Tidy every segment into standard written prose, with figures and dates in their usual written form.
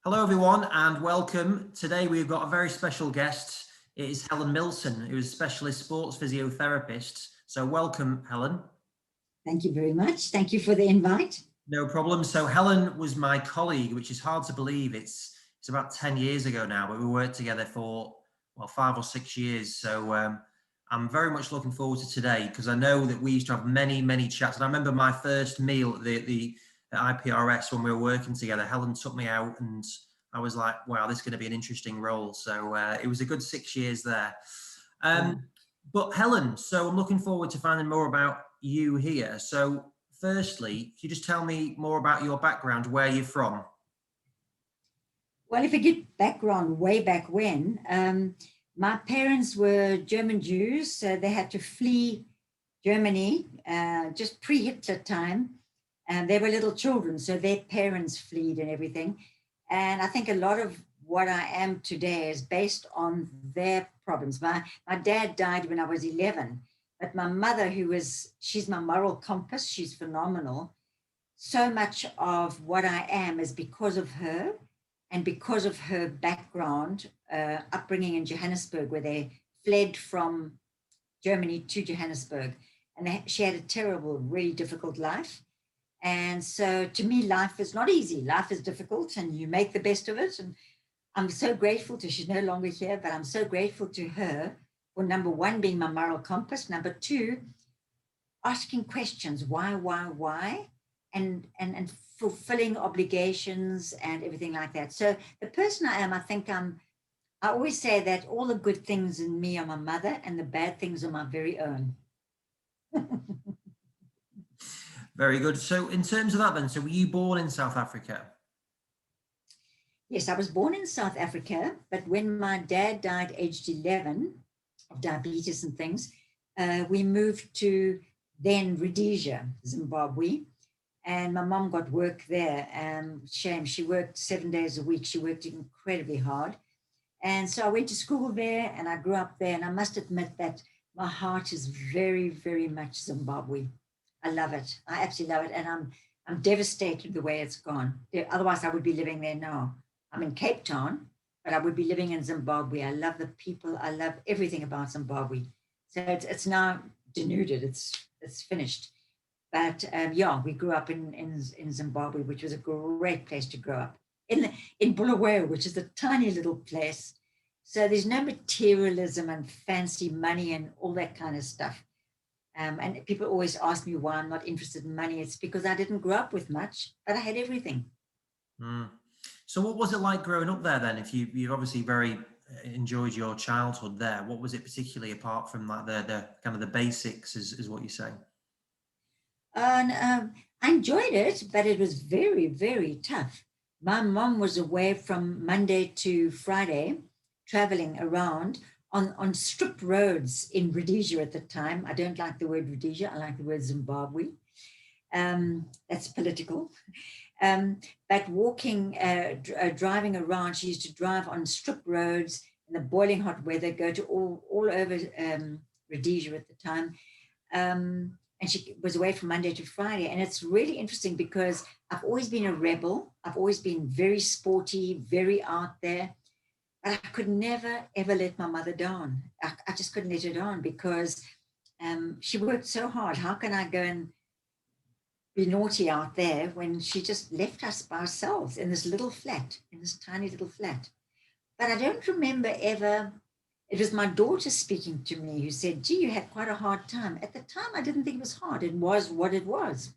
Hello everyone and welcome. Today we've got a very special guest. It is Helen Millson, who is a specialist sports physiotherapist. So welcome, Helen. Thank you very much. Thank you for the invite. No problem. So Helen was my colleague, which is hard to believe. It's about 10 years ago now, but we worked together for, 5 or 6 years. So I'm very much looking forward to today because I know that we used to have many chats. And I remember my first meal at IPRS when we were working together. Helen took me out and I was like, wow, this is going to be an interesting role. So it was a good 6 years there. But Helen, so I'm looking forward to finding more about you here. So firstly, can you just tell me more about your background, where you're from? Well, if you get background way back when, my parents were German Jews, so they had to flee Germany just pre-Hitler time. And they were little children, so their parents fled and everything. And I think a lot of what I am today is based on their problems. My dad died when I was 11, but my mother, she's my moral compass, she's phenomenal. So much of what I am is because of her and because of her background, upbringing in Johannesburg, where they fled from Germany to Johannesburg. And she had a terrible, really difficult life. And so to me, life is not easy. Life is difficult and you make the best of it. And I'm so grateful she's no longer here, but I'm so grateful to her for number one, being my moral compass. Number two, asking questions, why, and fulfilling obligations and everything like that. So the person I am, I always say that all the good things in me are my mother and the bad things are my very own. Very good. So in terms of that then, so were you born in South Africa? Yes, I was born in South Africa, but when my dad died aged 11 of diabetes and things, we moved to then Rhodesia, Zimbabwe, and my mom got work there. Shame, she worked 7 days a week. She worked incredibly hard. And so I went to school there and I grew up there, and I must admit that my heart is very, very much Zimbabwe. I love it. I absolutely love it. And I'm devastated the way it's gone. Otherwise, I would be living there now. I'm in Cape Town, but I would be living in Zimbabwe. I love the people. I love everything about Zimbabwe. So it's now denuded. It's finished. But we grew up in Zimbabwe, which was a great place to grow up. In Bulawayo, which is a tiny little place. So there's no materialism and fancy money and all that kind of stuff. And people always ask me why I'm not interested in money. It's because I didn't grow up with much, but I had everything. So what was it like growing up there then? If you've obviously very enjoyed your childhood there, what was it particularly apart from that, the kind of the basics is what you're saying? I enjoyed it, but it was very, very tough. My mom was away from Monday to Friday, traveling around on strip roads in Rhodesia at the time. I don't like the word Rhodesia. I like the word Zimbabwe. That's political. But walking, driving around, she used to drive on strip roads in the boiling hot weather, go to all over Rhodesia at the time. And she was away from Monday to Friday. And it's really interesting because I've always been a rebel. I've always been very sporty, very out there. But I could never, ever let my mother down. I just couldn't let her down because she worked so hard. How can I go and be naughty out there when she just left us by ourselves in this little flat, in this tiny little flat? But I don't remember ever, it was my daughter speaking to me who said, gee, you had quite a hard time. At the time, I didn't think it was hard. It was what it was.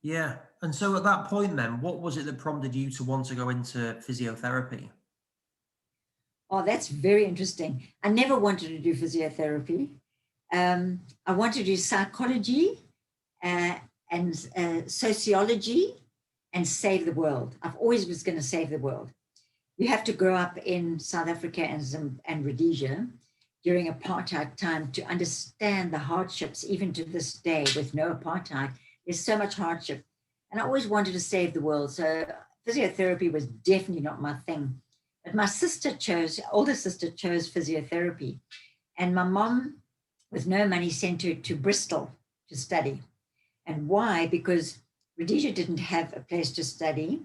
Yeah. And so at that point then, what was it that prompted you to want to go into physiotherapy? Oh, that's very interesting. I never wanted to do physiotherapy. I wanted to do psychology and sociology and save the world. I've always was going to save the world. You have to grow up in South Africa and Rhodesia during apartheid time to understand the hardships, even to this day with no apartheid. There's so much hardship. And I always wanted to save the world. So physiotherapy was definitely not my thing. But my older sister chose physiotherapy. And my mom, with no money, sent her to Bristol to study. And why? Because Rhodesia didn't have a place to study.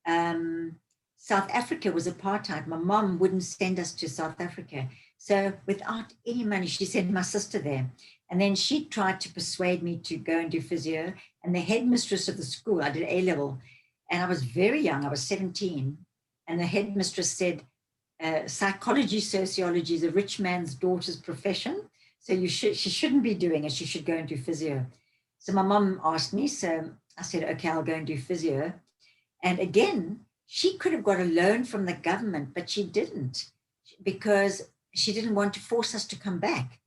South Africa was apartheid. My mom wouldn't send us to South Africa. So without any money, she sent my sister there. And then she tried to persuade me to go and do physio. And the headmistress of the school, I did A-level, and I was very young, I was 17. And the headmistress said, psychology, sociology is a rich man's daughter's profession. So she shouldn't be doing it. She should go and do physio. So my mom asked me, so I said, okay, I'll go and do physio. And again, she could have got a loan from the government, but she didn't, because she didn't want to force us to come back.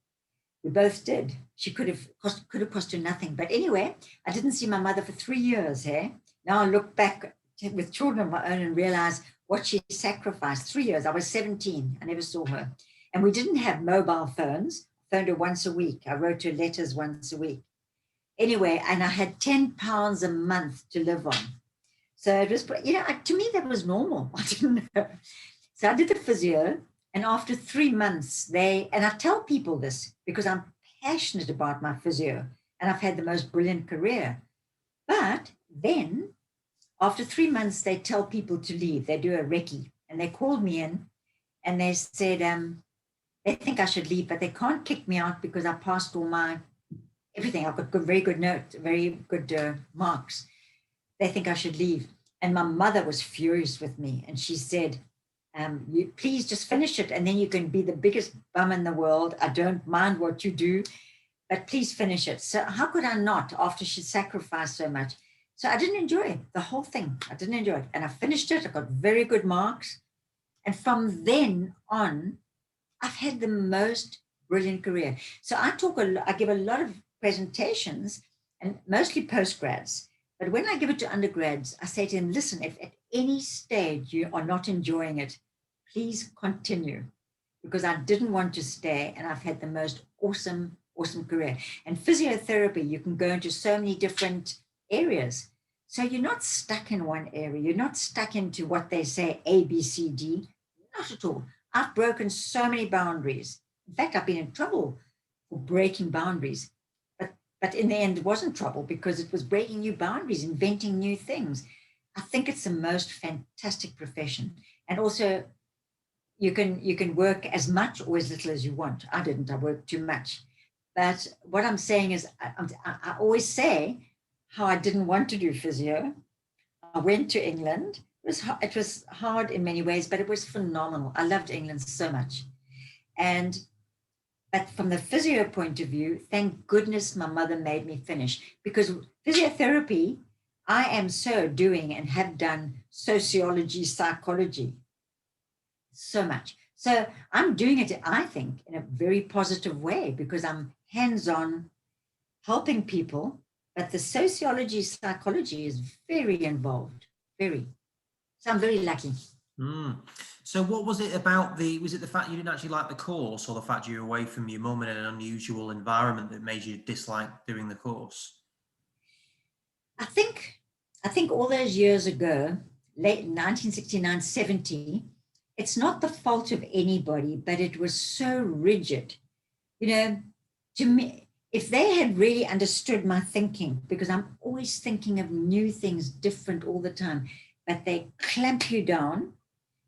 We both did. She could have cost her nothing. But anyway, I didn't see my mother for 3 years. Now I look back with children of my own and realize what she sacrificed. 3 years. I was 17. I never saw her. And we didn't have mobile phones. I phoned her once a week. I wrote her letters once a week. Anyway, and I had £10 a month to live on. So it was, to me, that was normal. I didn't know. So I did the physio. And after 3 months, and I tell people this because I'm passionate about my physio and I've had the most brilliant career. But then after 3 months, they tell people to leave. They do a recce, and they called me in and they said, they think I should leave, but they can't kick me out because I passed all my everything. I've got very good notes, very good marks. They think I should leave. And my mother was furious with me. And she said, you please just finish it. And then you can be the biggest bum in the world. I don't mind what you do, but please finish it. So how could I not after she sacrificed so much? So I didn't enjoy the whole thing. I didn't enjoy it. And I finished it. I got very good marks. And from then on, I've had the most brilliant career. So I give a lot of presentations, and mostly postgrads. But when I give it to undergrads, I say to them, listen, if at any stage you are not enjoying it, please continue, because I didn't want to stay, and I've had the most awesome career. And physiotherapy, you can go into so many different areas. So you're not stuck in one area. You're not stuck into what they say, A, B, C, D. Not at all. I've broken so many boundaries. In fact, I've been in trouble for breaking boundaries. But in the end, it wasn't trouble because it was breaking new boundaries, inventing new things. I think it's the most fantastic profession. And also, you can work as much or as little as you want. I didn't. I worked too much. But what I'm saying is, I always say how I didn't want to do physio. I went to England. It was hard in many ways, but it was phenomenal. I loved England so much. But from the physio point of view, thank goodness my mother made me finish, because physiotherapy, I am so doing and have done sociology, psychology, so much. So I'm doing it, I think, in a very positive way because I'm hands-on helping people, but the sociology, psychology is very involved, very. So I'm very lucky. So what was it about was it the fact you didn't actually like the course, or the fact you were away from your mum in an unusual environment that made you dislike doing the course? I think all those years ago, late 1969, 70, it's not the fault of anybody, but it was so rigid. To me, if they had really understood my thinking, because I'm always thinking of new things, different all the time, but they clamp you down,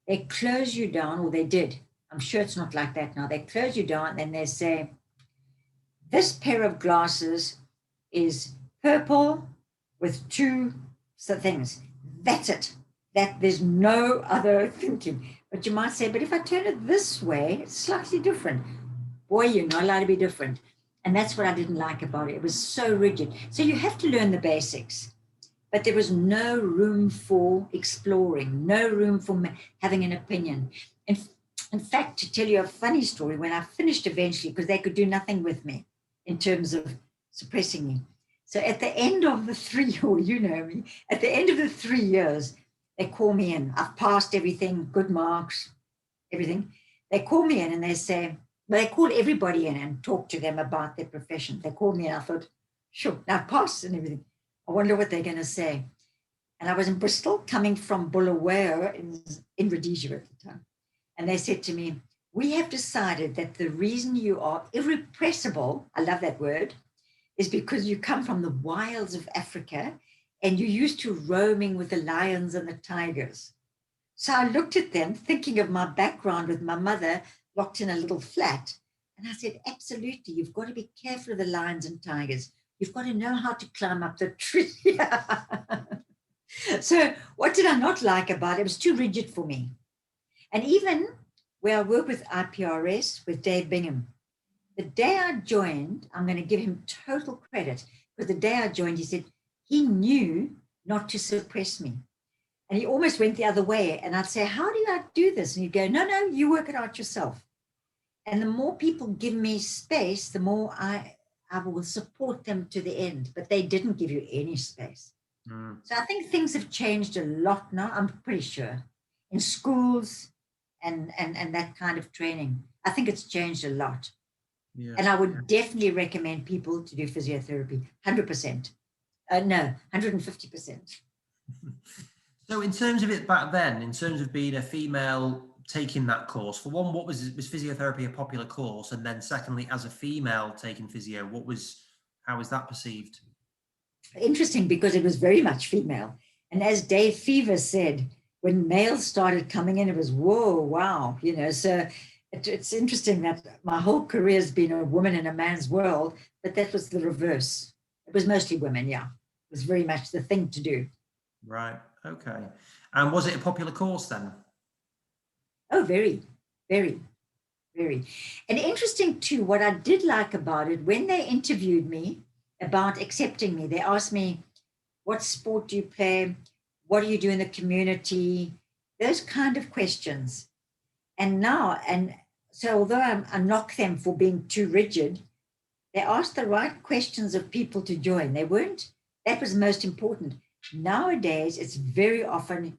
they close you down, or they did. I'm sure it's not like that now. They close you down and they say, this pair of glasses is purple with two things. That's it. That there's no other thinking. But you might say, but if I turn it this way, it's slightly different. Boy, you're not allowed to be different. And that's what I didn't like about it. It was so rigid. So you have to learn the basics. But there was no room for exploring, no room for having an opinion. In fact, to tell you a funny story, when I finished eventually, because they could do nothing with me in terms of suppressing me. So at the end of the 3 years, you know me, at the end of the 3 years, they call me in. I've passed everything, good marks, everything. They call me in and they say, well, they call everybody in and talk to them about their profession. They called me and I thought, sure, now I've passed and everything. I wonder what they're going to say. And I was in Bristol, coming from Bulawayo in Rhodesia at the time. And they said to me, we have decided that the reason you are irrepressible, I love that word, is because you come from the wilds of Africa and you're used to roaming with the lions and the tigers. So I looked at them, thinking of my background with my mother locked in a little flat. And I said, absolutely, you've got to be careful of the lions and tigers. You've got to know how to climb up the tree. So what did I not like about it? It was too rigid for me. And even where I work with IPRS, with Dave Bingham, the day I joined, I'm going to give him total credit, because the day I joined, he said he knew not to suppress me. And he almost went the other way. And I'd say, how do I do this? And he'd go, no, you work it out yourself. And the more people give me space, the more I will support them to the end. But they didn't give you any space. So I think things have changed a lot now, I'm pretty sure, in schools and that kind of training. I think it's changed a lot. Yeah. And I would definitely recommend people to do physiotherapy, 100%. No, 150%. So in terms of it back then, in terms of being a female taking that course, for one, was physiotherapy a popular course? And then secondly, as a female taking physio, how was that perceived? Interesting, because it was very much female. And as Dave Fever said, when males started coming in, it was, whoa, wow, so it's interesting that my whole career has been a woman in a man's world, but that was the reverse. It was mostly women, yeah. It was very much the thing to do. Right, okay. And was it a popular course then? Oh, very, very, very. And interesting too, what I did like about it, when they interviewed me about accepting me, they asked me, what sport do you play? What do you do in the community? Those kind of questions. And so although I knock them for being too rigid, they asked the right questions of people to join. That was most important. Nowadays, it's very often,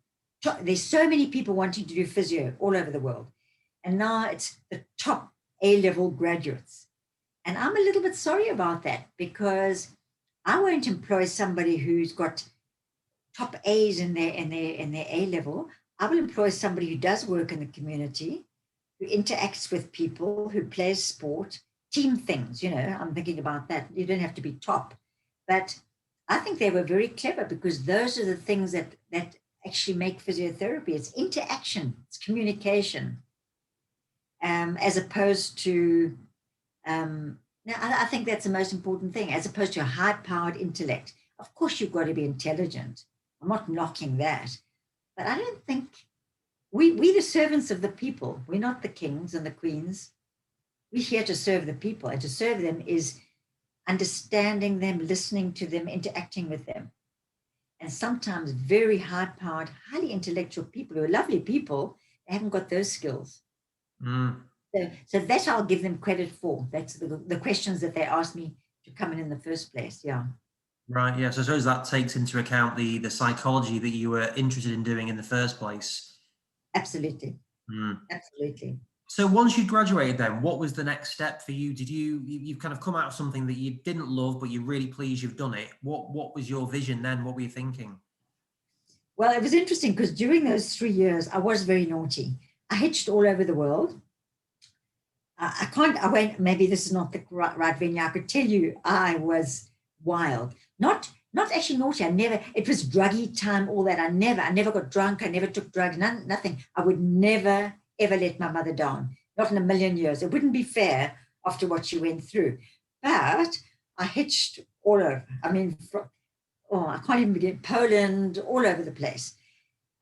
there's so many people wanting to do physio all over the world. And now it's the top A-level graduates. And I'm a little bit sorry about that, because I won't employ somebody who's got top A's in their A-level. I will employ somebody who does work in the community, who interacts with people, who plays sport, team things, I'm thinking about that. You don't have to be top. But I think they were very clever, because those are the things that actually make physiotherapy. It's interaction, it's communication, as opposed to, I think that's the most important thing, as opposed to a high-powered intellect. Of course, you've got to be intelligent. I'm not knocking that. But I don't think, we're the servants of the people. We're not the kings and the queens. We're here to serve the people, and to serve them is understanding them, listening to them, interacting with them. And sometimes very high-powered, highly intellectual people who are lovely people, they haven't got those skills. So that I'll give them credit for. That's the questions that they asked me to come in the first place, yeah. Right, yeah, so I suppose that takes into account the psychology that you were interested in doing in the first place. Absolutely, absolutely. So once you graduated then, what was the next step for you? You've kind of come out of something that you didn't love, but you're really pleased you've done it. What was your vision then? What were you thinking? Well, it was interesting, because during those 3 years, I was very naughty. I hitched all over the world. Maybe this is not the right venue. I could tell you I was wild. Not actually naughty. It was druggy time, all that. I never got drunk. I never took drugs, nothing. I would never, ever let my mother down. Not in a million years. It wouldn't be fair after what she went through. But I hitched all over. I mean, I can't even begin. Poland, all over the place.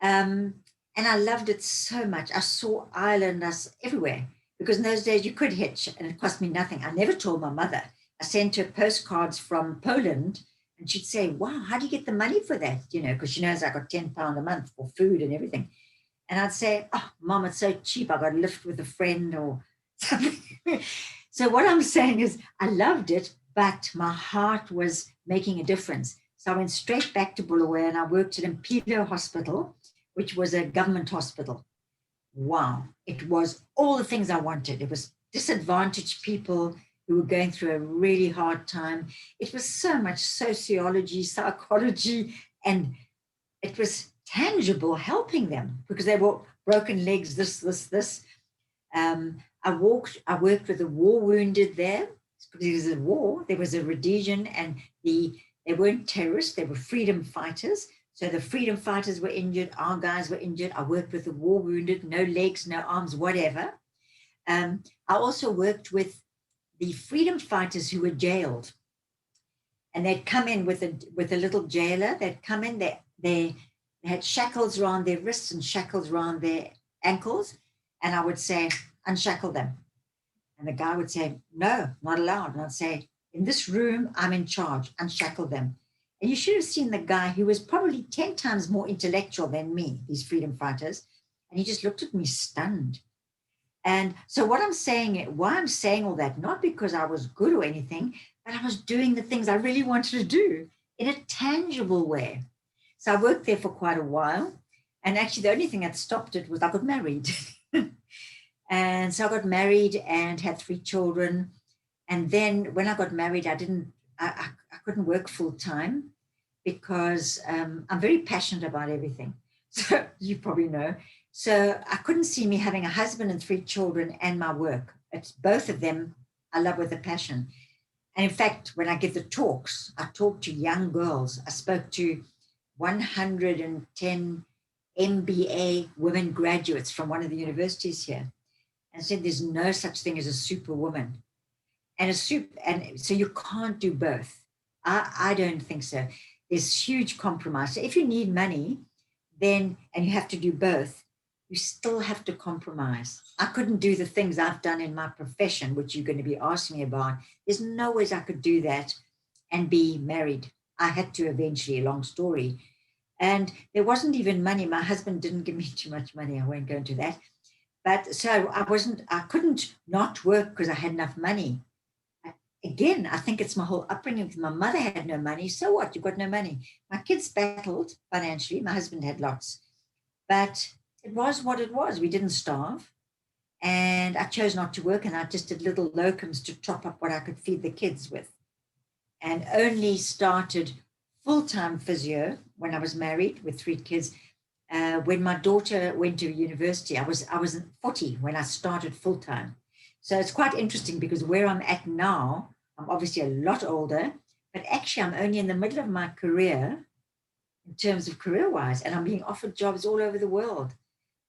And I loved it so much. I saw Ireland, everywhere. Because in those days you could hitch and it cost me nothing. I never told my mother. I sent her postcards from Poland, and she'd say, wow, how do you get the money for that? Because she knows I got £10 a month for food and everything. And I'd say, oh, Mom, it's so cheap. I got a lift with a friend or something. So what I'm saying is I loved it, but my heart was making a difference. So I went straight back to Bulawayo, and I worked at Impilo Hospital, which was a government hospital. Wow, it was all the things I wanted. It was disadvantaged people who were going through a really hard time. It was so much sociology, psychology, and it was tangible, helping them, because they were broken legs, this. I worked with the war wounded there, because there was a war. There was a Rhodesian, and the They weren't terrorists, they were freedom fighters. So the freedom fighters were injured, our guys were injured. I worked with the war wounded, no legs, no arms, whatever. I also worked with the freedom fighters who were jailed. And they'd come in with a little jailer. They'd come in, they had shackles around their wrists and shackles around their ankles. And I would say, unshackle them. And the guy would say, no, not allowed. And I'd say, in this room, I'm in charge, unshackle them. And you should have seen the guy who was probably 10 times more intellectual than me, these freedom fighters. And he just looked at me stunned. And so what I'm saying, why I'm saying all that, not because I was good or anything, but I was doing the things I really wanted to do in a tangible way. So I worked there for quite a while. And actually the only thing that stopped it was I got married. And so I got married and had 3 children. And then when I got married, I couldn't work full time because I'm very passionate about everything. So you probably know. So I couldn't see me having a husband and 3 children and my work. It's both of them I love with a passion. And in fact, when I give the talks, I talk to young girls. I spoke to 110 MBA women graduates from one of the universities here and said there's no such thing as a superwoman. And so you can't do both. I don't think so. There's huge compromise. So if you need money, then, and you have to do both, you still have to compromise. I couldn't do the things I've done in my profession, which you're going to be asking me about. There's no ways I could do that and be married. I had to eventually, long story. And there wasn't even money. My husband didn't give me too much money. I won't go into that. But so I couldn't not work because I had enough money. Again, I think it's my whole upbringing. My mother had no money. So what? You've got no money. My kids battled financially. My husband had lots. But it was what it was. We didn't starve. And I chose not to work. And I just did little locums to top up what I could feed the kids with. And only started full-time physio when I was married with 3 kids. When my daughter went to university, I was 40 when I started full-time. So it's quite interesting because where I'm at now, I'm obviously a lot older, but actually I'm only in the middle of my career in terms of career-wise, and I'm being offered jobs all over the world.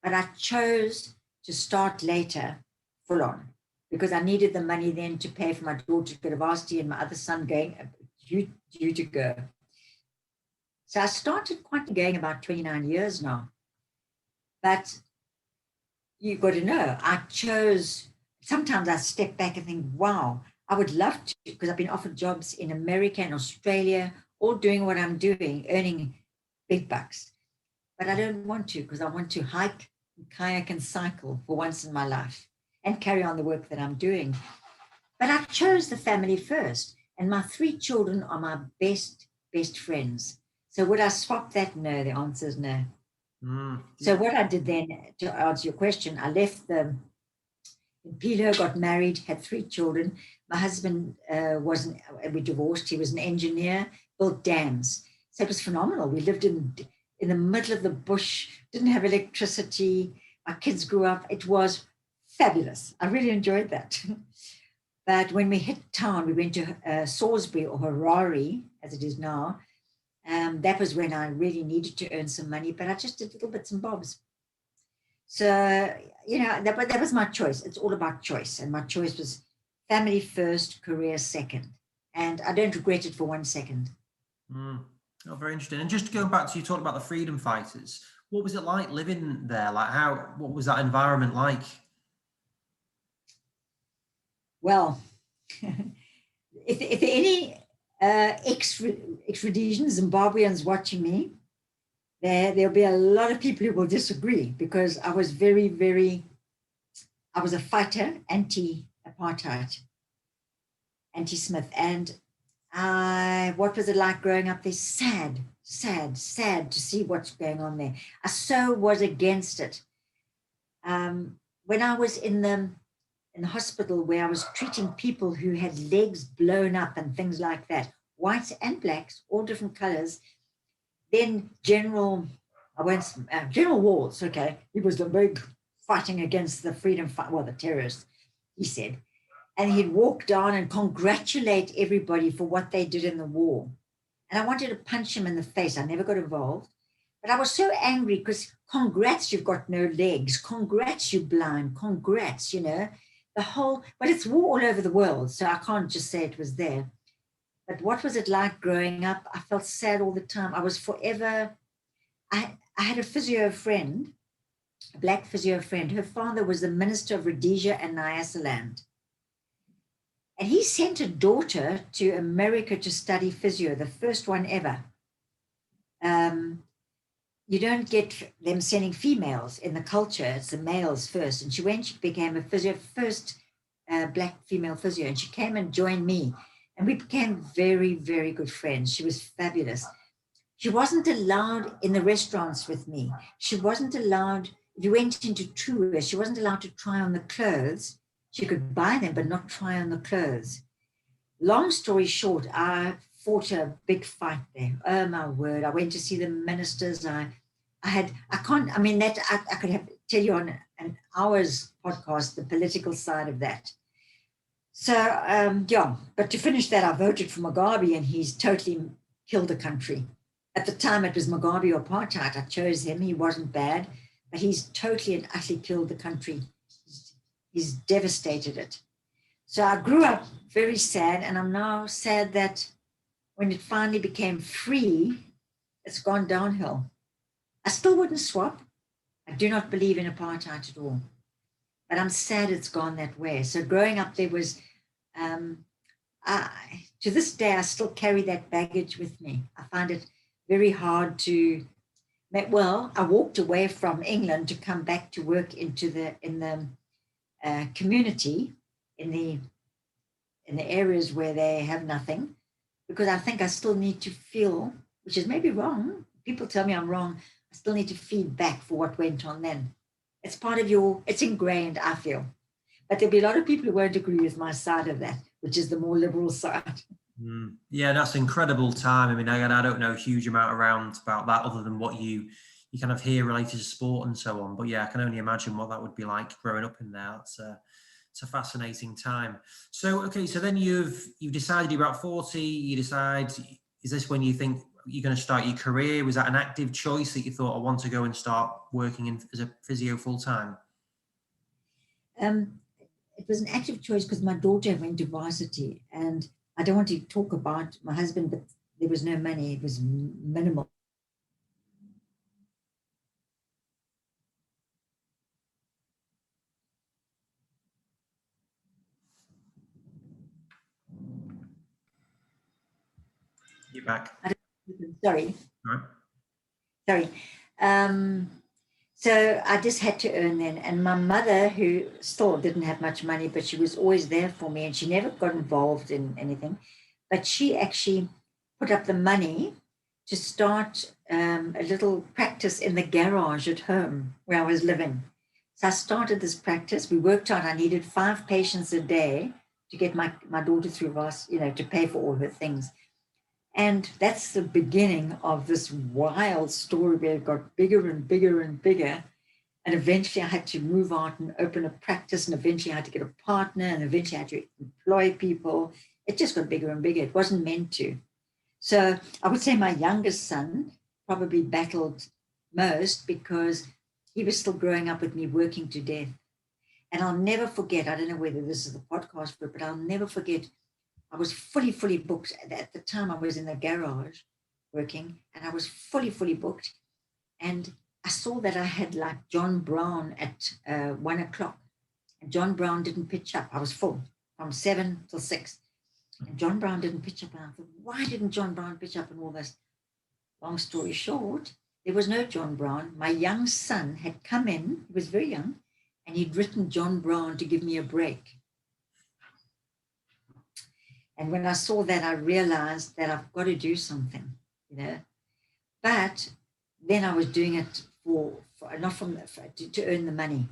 But I chose to start later, full on, because I needed the money then to pay for my daughter to go to varsity and my other son due to go. So I started going about 29 years now. But you've got to know, I chose, sometimes I step back and think, wow, I would love to, because I've been offered jobs in America and Australia, all doing what I'm doing, earning big bucks. But I don't want to, because I want to hike, kayak, and cycle for once in my life and carry on the work that I'm doing. But I chose the family first, and my 3 children are my best friends. So would I swap that? No, the answer is no. So what I did then, to answer your question, I left in Pilo, got married, had 3 children. My husband we divorced. He was an engineer, built dams. So it was phenomenal. We lived in the middle of the bush, didn't have electricity. My kids grew up. It was fabulous. I really enjoyed that. But when we hit town, we went to Salisbury or Harare, as it is now. That was when I really needed to earn some money, but I just did little bits and bobs. So, that was my choice. It's all about choice. And my choice was family first, career second. And I don't regret it for 1 second. Oh, very interesting. And just going back to, you talked about the freedom fighters. What was it like living there? What was that environment like? Well, if there are any ex-Rhodesian Zimbabweans watching me, there'll be a lot of people who will disagree, because I was I was a fighter, anti-apartheid, anti-Smith. And what was it like growing up there? Sad to see what's going on there. I so was against it. When I was in the hospital where I was treating people who had legs blown up and things like that, whites and blacks, all different colors. Then General Walls, okay, he was the big fighting against the the terrorists, he said. And he'd walk down and congratulate everybody for what they did in the war. And I wanted to punch him in the face. I never got involved. But I was so angry because congrats, you've got no legs. Congrats, you're blind. Congrats, but it's war all over the world. So I can't just say it was there. But what was it like growing up? I felt sad all the time. I was forever, I had a physio friend, a black physio friend. Her father was the minister of Rhodesia and Nyasaland. And he sent a daughter to America to study physio, the first one ever. You don't get them sending females in the culture. It's the males first. And she went, she became a physio, first black female physio. And she came and joined me. And we became very, very good friends. She was fabulous. She wasn't allowed in the restaurants with me. She wasn't allowed, if you went into tours, she wasn't allowed to try on the clothes. She could buy them, but not try on the clothes. Long story short, I fought a big fight there. Oh my word. I went to see the ministers. I could tell you on an hour's podcast, the political side of that. So, but to finish that, I voted for Mugabe and he's totally killed the country. At the time, it was Mugabe or Apartheid. I chose him. He wasn't bad, but he's totally and utterly killed the country. He's devastated it. So I grew up very sad, and I'm now sad that when it finally became free, it's gone downhill. I still wouldn't swap. I do not believe in apartheid at all. But I'm sad it's gone that way. So growing up, there was, to this day, I still carry that baggage with me. I find it very hard to, I walked away from England to come back to work in the community, in the areas where they have nothing, because I think I still need to feel, which is maybe wrong. People tell me I'm wrong. I still need to feed back for what went on then. It's part of it's ingrained, I feel. But there'll be a lot of people who won't agree with my side of that, which is the more liberal side. Yeah, that's an incredible time. I mean, I don't know a huge amount around about that other than what you kind of hear related to sport and so on. But yeah, I can only imagine what that would be like growing up in there. It's a fascinating time. So, okay, so then you've decided you're about 40, you decide, is this when you think you're going to start your career? Was that an active choice that you thought, I want to go and start working as a physio full time? It was an active choice because my daughter went to varsity, and I don't want to talk about my husband, but there was no money. It was minimal. You're back. Sorry. Right. Sorry. So I just had to earn then. And my mother, who still didn't have much money, but she was always there for me, and she never got involved in anything, but she actually put up the money to start a little practice in the garage at home where I was living. So I started this practice. We worked out I needed 5 patients a day to get my daughter through to pay for all her things. And that's the beginning of this wild story where it got bigger and bigger and bigger. And eventually I had to move out and open a practice. And eventually I had to get a partner. And eventually I had to employ people. It just got bigger and bigger. It wasn't meant to. So I would say my youngest son probably battled most because he was still growing up with me, working to death. And I'll never forget, I don't know whether this is a podcast for it, but I'll never forget, I was fully booked. At the time, I was in the garage working, and I was fully booked. And I saw that I had like John Brown at 1 o'clock, and John Brown didn't pitch up. I was full from 7 till 6, and John Brown didn't pitch up. And I thought, why didn't John Brown pitch up? And all this. Long story short, there was no John Brown. My young son had come in. He was very young, and he'd written John Brown to give me a break. And when I saw that, I realized that I've got to do something, But then I was doing it to earn the money.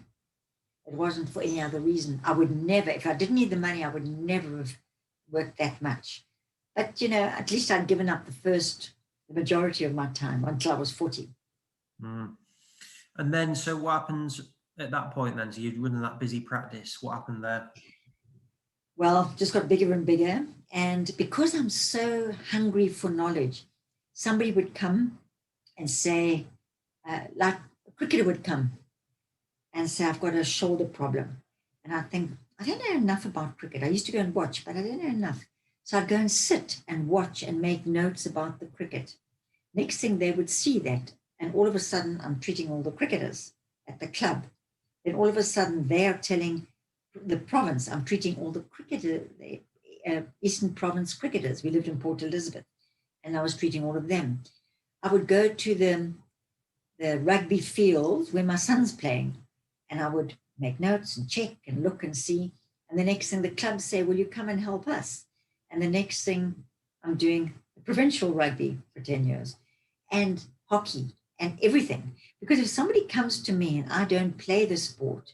It wasn't for any other reason. I would never, if I didn't need the money, I would never have worked that much. But, at least I'd given up the majority of my time until I was 40. And then, so what happens at that point then? So you're running that busy practice. What happened there? well, just got bigger and bigger. And because I'm so hungry for knowledge, somebody would come and say, like a cricketer would come and say, I've got a shoulder problem. And I think, I don't know enough about cricket. I used to go and watch, but I don't know enough. So I'd go and sit and watch and make notes about the cricket. Next thing they would see that. And all of a sudden, I'm treating all the cricketers at the club. Then all of a sudden, they are telling the province, I'm treating all the cricketers, Eastern Province cricketers. We lived in Port Elizabeth, and I was treating all of them. I would go to the rugby field where my son's playing, and I would make notes and check and look and see. And the next thing, the clubs say, will you come and help us? And the next thing, I'm doing provincial rugby for 10 years and hockey and everything. Because if somebody comes to me and I don't play the sport,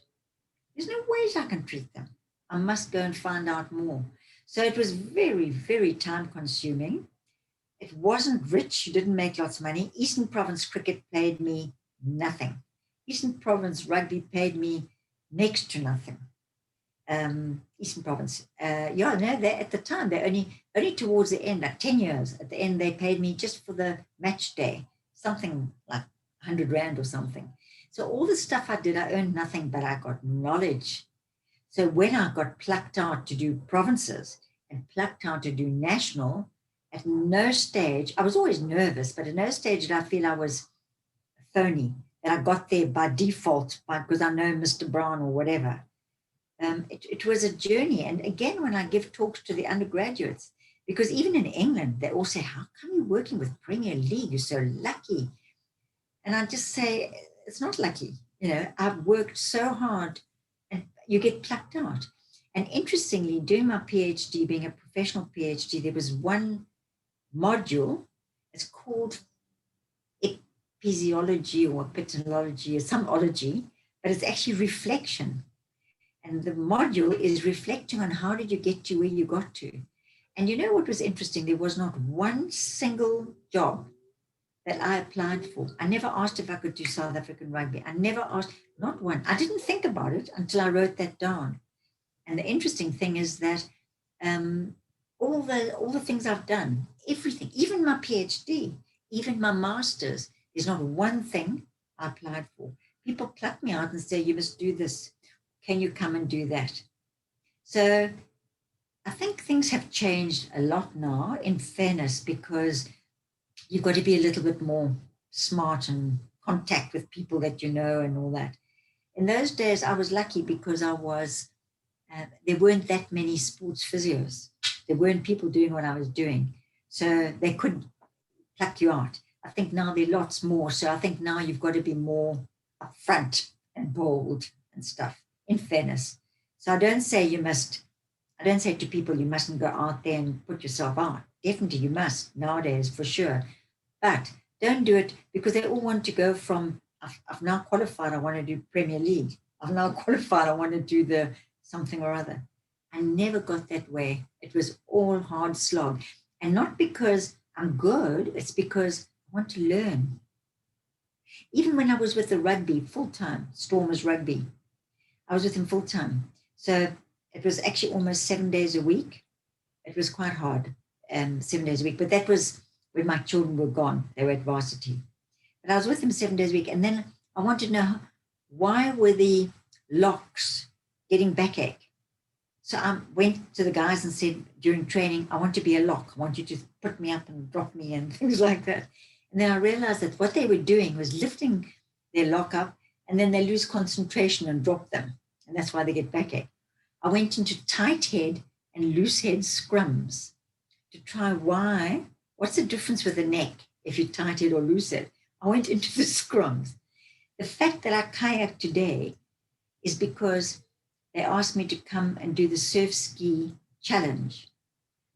there's no ways I can treat them. I must go and find out more. So it was very, very time consuming. It wasn't rich. You didn't make lots of money. Eastern Province cricket paid me nothing. Eastern Province rugby paid me next to nothing. Eastern Province, at the time, they only towards the end, like 10 years, at the end, they paid me just for the match day, something like 100 Rand or something. So all the stuff I did, I earned nothing, but I got knowledge. So when I got plucked out to do provinces and plucked out to do national, at no stage, I was always nervous, but at no stage did I feel I was phony, that I got there by default, because I know Mr. Brown or whatever. It was a journey. And again, when I give talks to the undergraduates, because even in England, they all say, how come you're working with Premier League? You're so lucky. And I just say, it's not lucky. I've worked so hard and you get plucked out. And interestingly, doing my PhD, being a professional PhD, there was one module, it's called physiology or epidemiology or some ology, but it's actually reflection. And the module is reflecting on how did you get to where you got to. And you know what was interesting? There was not one single job that I applied for. I never asked if I could do South African rugby. I never asked, not one. I didn't think about it until I wrote that down. And the interesting thing is that all the things I've done, everything, even my PhD, even my master's, there's not one thing I applied for. People pluck me out and say, you must do this. Can you come and do that? So I think things have changed a lot now, in fairness, because you've got to be a little bit more smart and contact with people that you know and all that. In those days, I was lucky because there weren't that many sports physios. There weren't people doing what I was doing. So they could pluck you out. I think now there are lots more. So I think now you've got to be more upfront and bold and stuff, in fairness. So I don't say to people, you mustn't go out there and put yourself out. Definitely you must nowadays, for sure. But don't do it because they all want to go from, I've now qualified, I want to do Premier League. I've now qualified, I want to do the something or other. I never got that way. It was all hard slog. And not because I'm good, it's because I want to learn. Even when I was with the rugby full-time, Stormers Rugby, I was with him full-time. So it was actually almost 7 days a week. It was quite hard, 7 days a week. But that was when my children were gone. They were at varsity. But I was with him 7 days a week. And then I wanted to know, why were the locks getting backache? So I went to the guys and said during training, I want to be a lock. I want you to put me up and drop me and things like that. And then I realized that what they were doing was lifting their lock up and then they lose concentration and drop them. And that's why they get backache. I went into tight head and loose head scrums to try what's the difference with the neck if you tight head or loose head? I went into the scrums. The fact that I kayak today is because they asked me to come and do the surf ski challenge,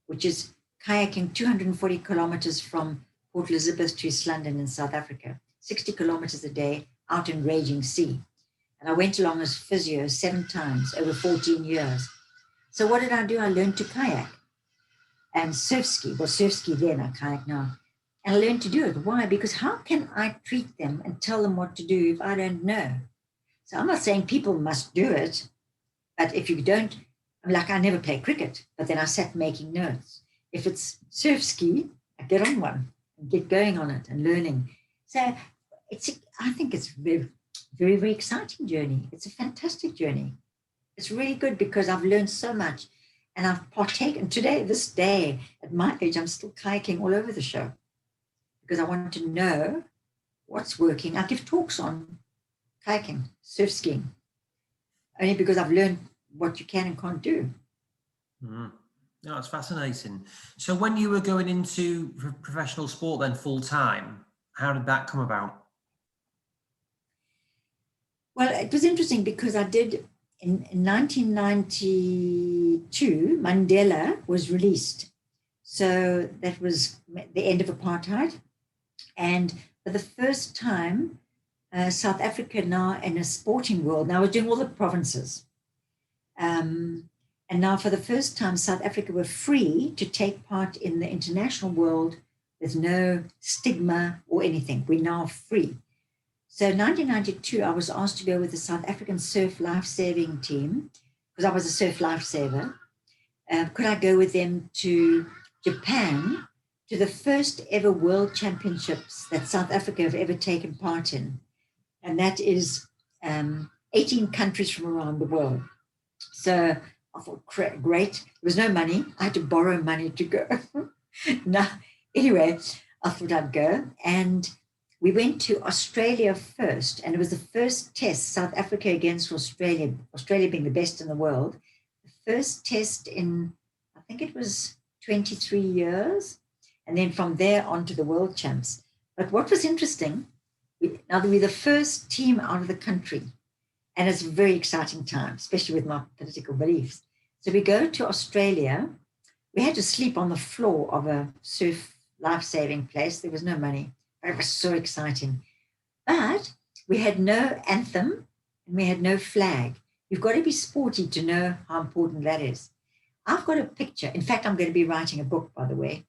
which is kayaking 240 kilometers from Port Elizabeth to East London in South Africa, 60 kilometers a day out in raging sea. And I went along as physio 7 times over 14 years. So what did I do? I learned to kayak and surf ski. Well, surf ski then, I kayak now. And I learned to do it. Why? Because how can I treat them and tell them what to do if I don't know? So I'm not saying people must do it, but if you don't I'm like, I never play cricket, but then I sat making notes. If it's surf ski, I get on one and get going on it and learning. So I think it's very, very, very exciting journey. It's a fantastic journey. It's really good because I've learned so much and I've partaken. This day, at my age, I'm still kayaking all over the show because I want to know what's working. I give talks on kayaking, surf skiing, only because I've learned what you can and can't do. Mm. No, it's fascinating. So when you were going into professional sport then full time, how did that come about? Well, it was interesting because I did in 1992, Mandela was released. So that was the end of apartheid. And for the first time, South Africa now in a sporting world, now we're doing all the provinces. And now for the first time, South Africa were free to take part in the international world with no stigma or anything. We're now free. So in 1992, I was asked to go with the South African surf lifesaving team because I was a surf lifesaver. Could I go with them to Japan to the first ever world championships that South Africa have ever taken part in? And that is 18 countries from around the world. So I thought, great. There was no money. I had to borrow money to go. Now, anyway, I thought I'd go. And we went to Australia first. And it was the first test, South Africa against Australia, Australia being the best in the world. The first test in, I think it was 23 years. And then from there on to the world champs. But what was interesting, now we're the first team out of the country. And it's a very exciting time, especially with my political beliefs. So we go to Australia. We had to sleep on the floor of a surf life-saving place. There was no money. But it was so exciting. But we had no anthem and we had no flag. You've got to be sporty to know how important that is. I've got a picture. In fact, I'm going to be writing a book, by the way,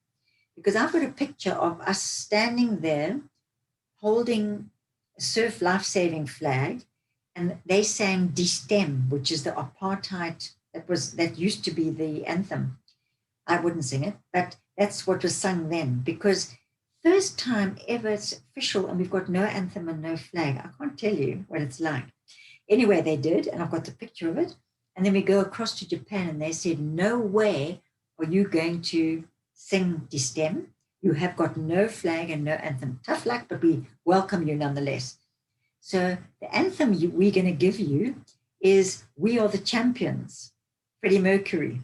because I've got a picture of us standing there holding a surf life-saving flag. And they sang "Didnt," which is the apartheid that used to be the anthem. I wouldn't sing it, but that's what was sung then. Because first time ever it's official, and we've got no anthem and no flag. I can't tell you what it's like. Anyway, they did, and I've got the picture of it. And then we go across to Japan, and they said, "No way are you going to sing "Didnt." You have got no flag and no anthem. Tough luck, but we welcome you nonetheless." So the anthem we're going to give you is "We Are the Champions," Freddie Mercury.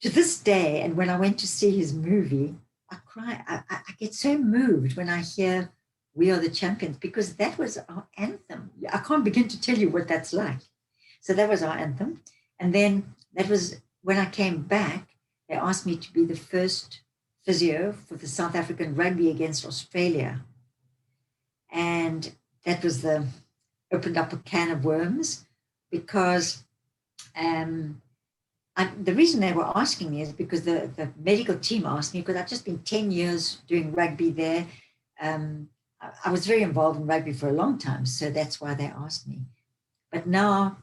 To this day, and when I went to see his movie, I cry. I get so moved when I hear "We Are the Champions," because that was our anthem. I can't begin to tell you what that's like. So that was our anthem. And then that was when I came back, they asked me to be the first physio for the South African rugby against Australia. And that was opened up a can of worms because the reason they were asking me is because the medical team asked me, because I've just been 10 years doing rugby there. I was very involved in rugby for a long time, so that's why they asked me. But now,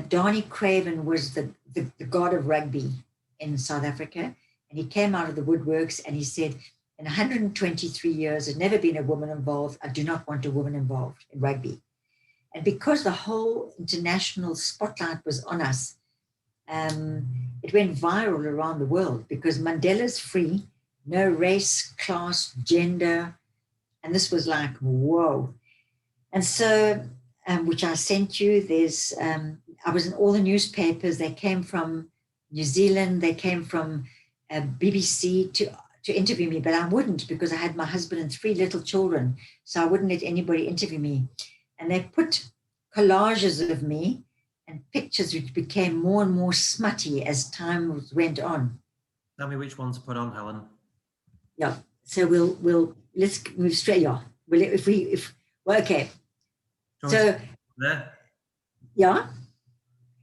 Donnie Craven was the god of rugby in South Africa, and he came out of the woodworks and he said, in 123 years, there's never been a woman involved. I do not want a woman involved in rugby. And because the whole international spotlight was on us, it went viral around the world because Mandela's free, no race, class, gender. And this was like, whoa. And so, which I sent you, I was in all the newspapers. They came from New Zealand. They came from BBC to interview me, but I wouldn't because I had my husband and 3 little children. So I wouldn't let anybody interview me. And they put collages of me and pictures which became more and more smutty as time went on. Tell me which one to put on, Helen. Yeah. So let's move straight. Yeah. Okay. So there. Yeah.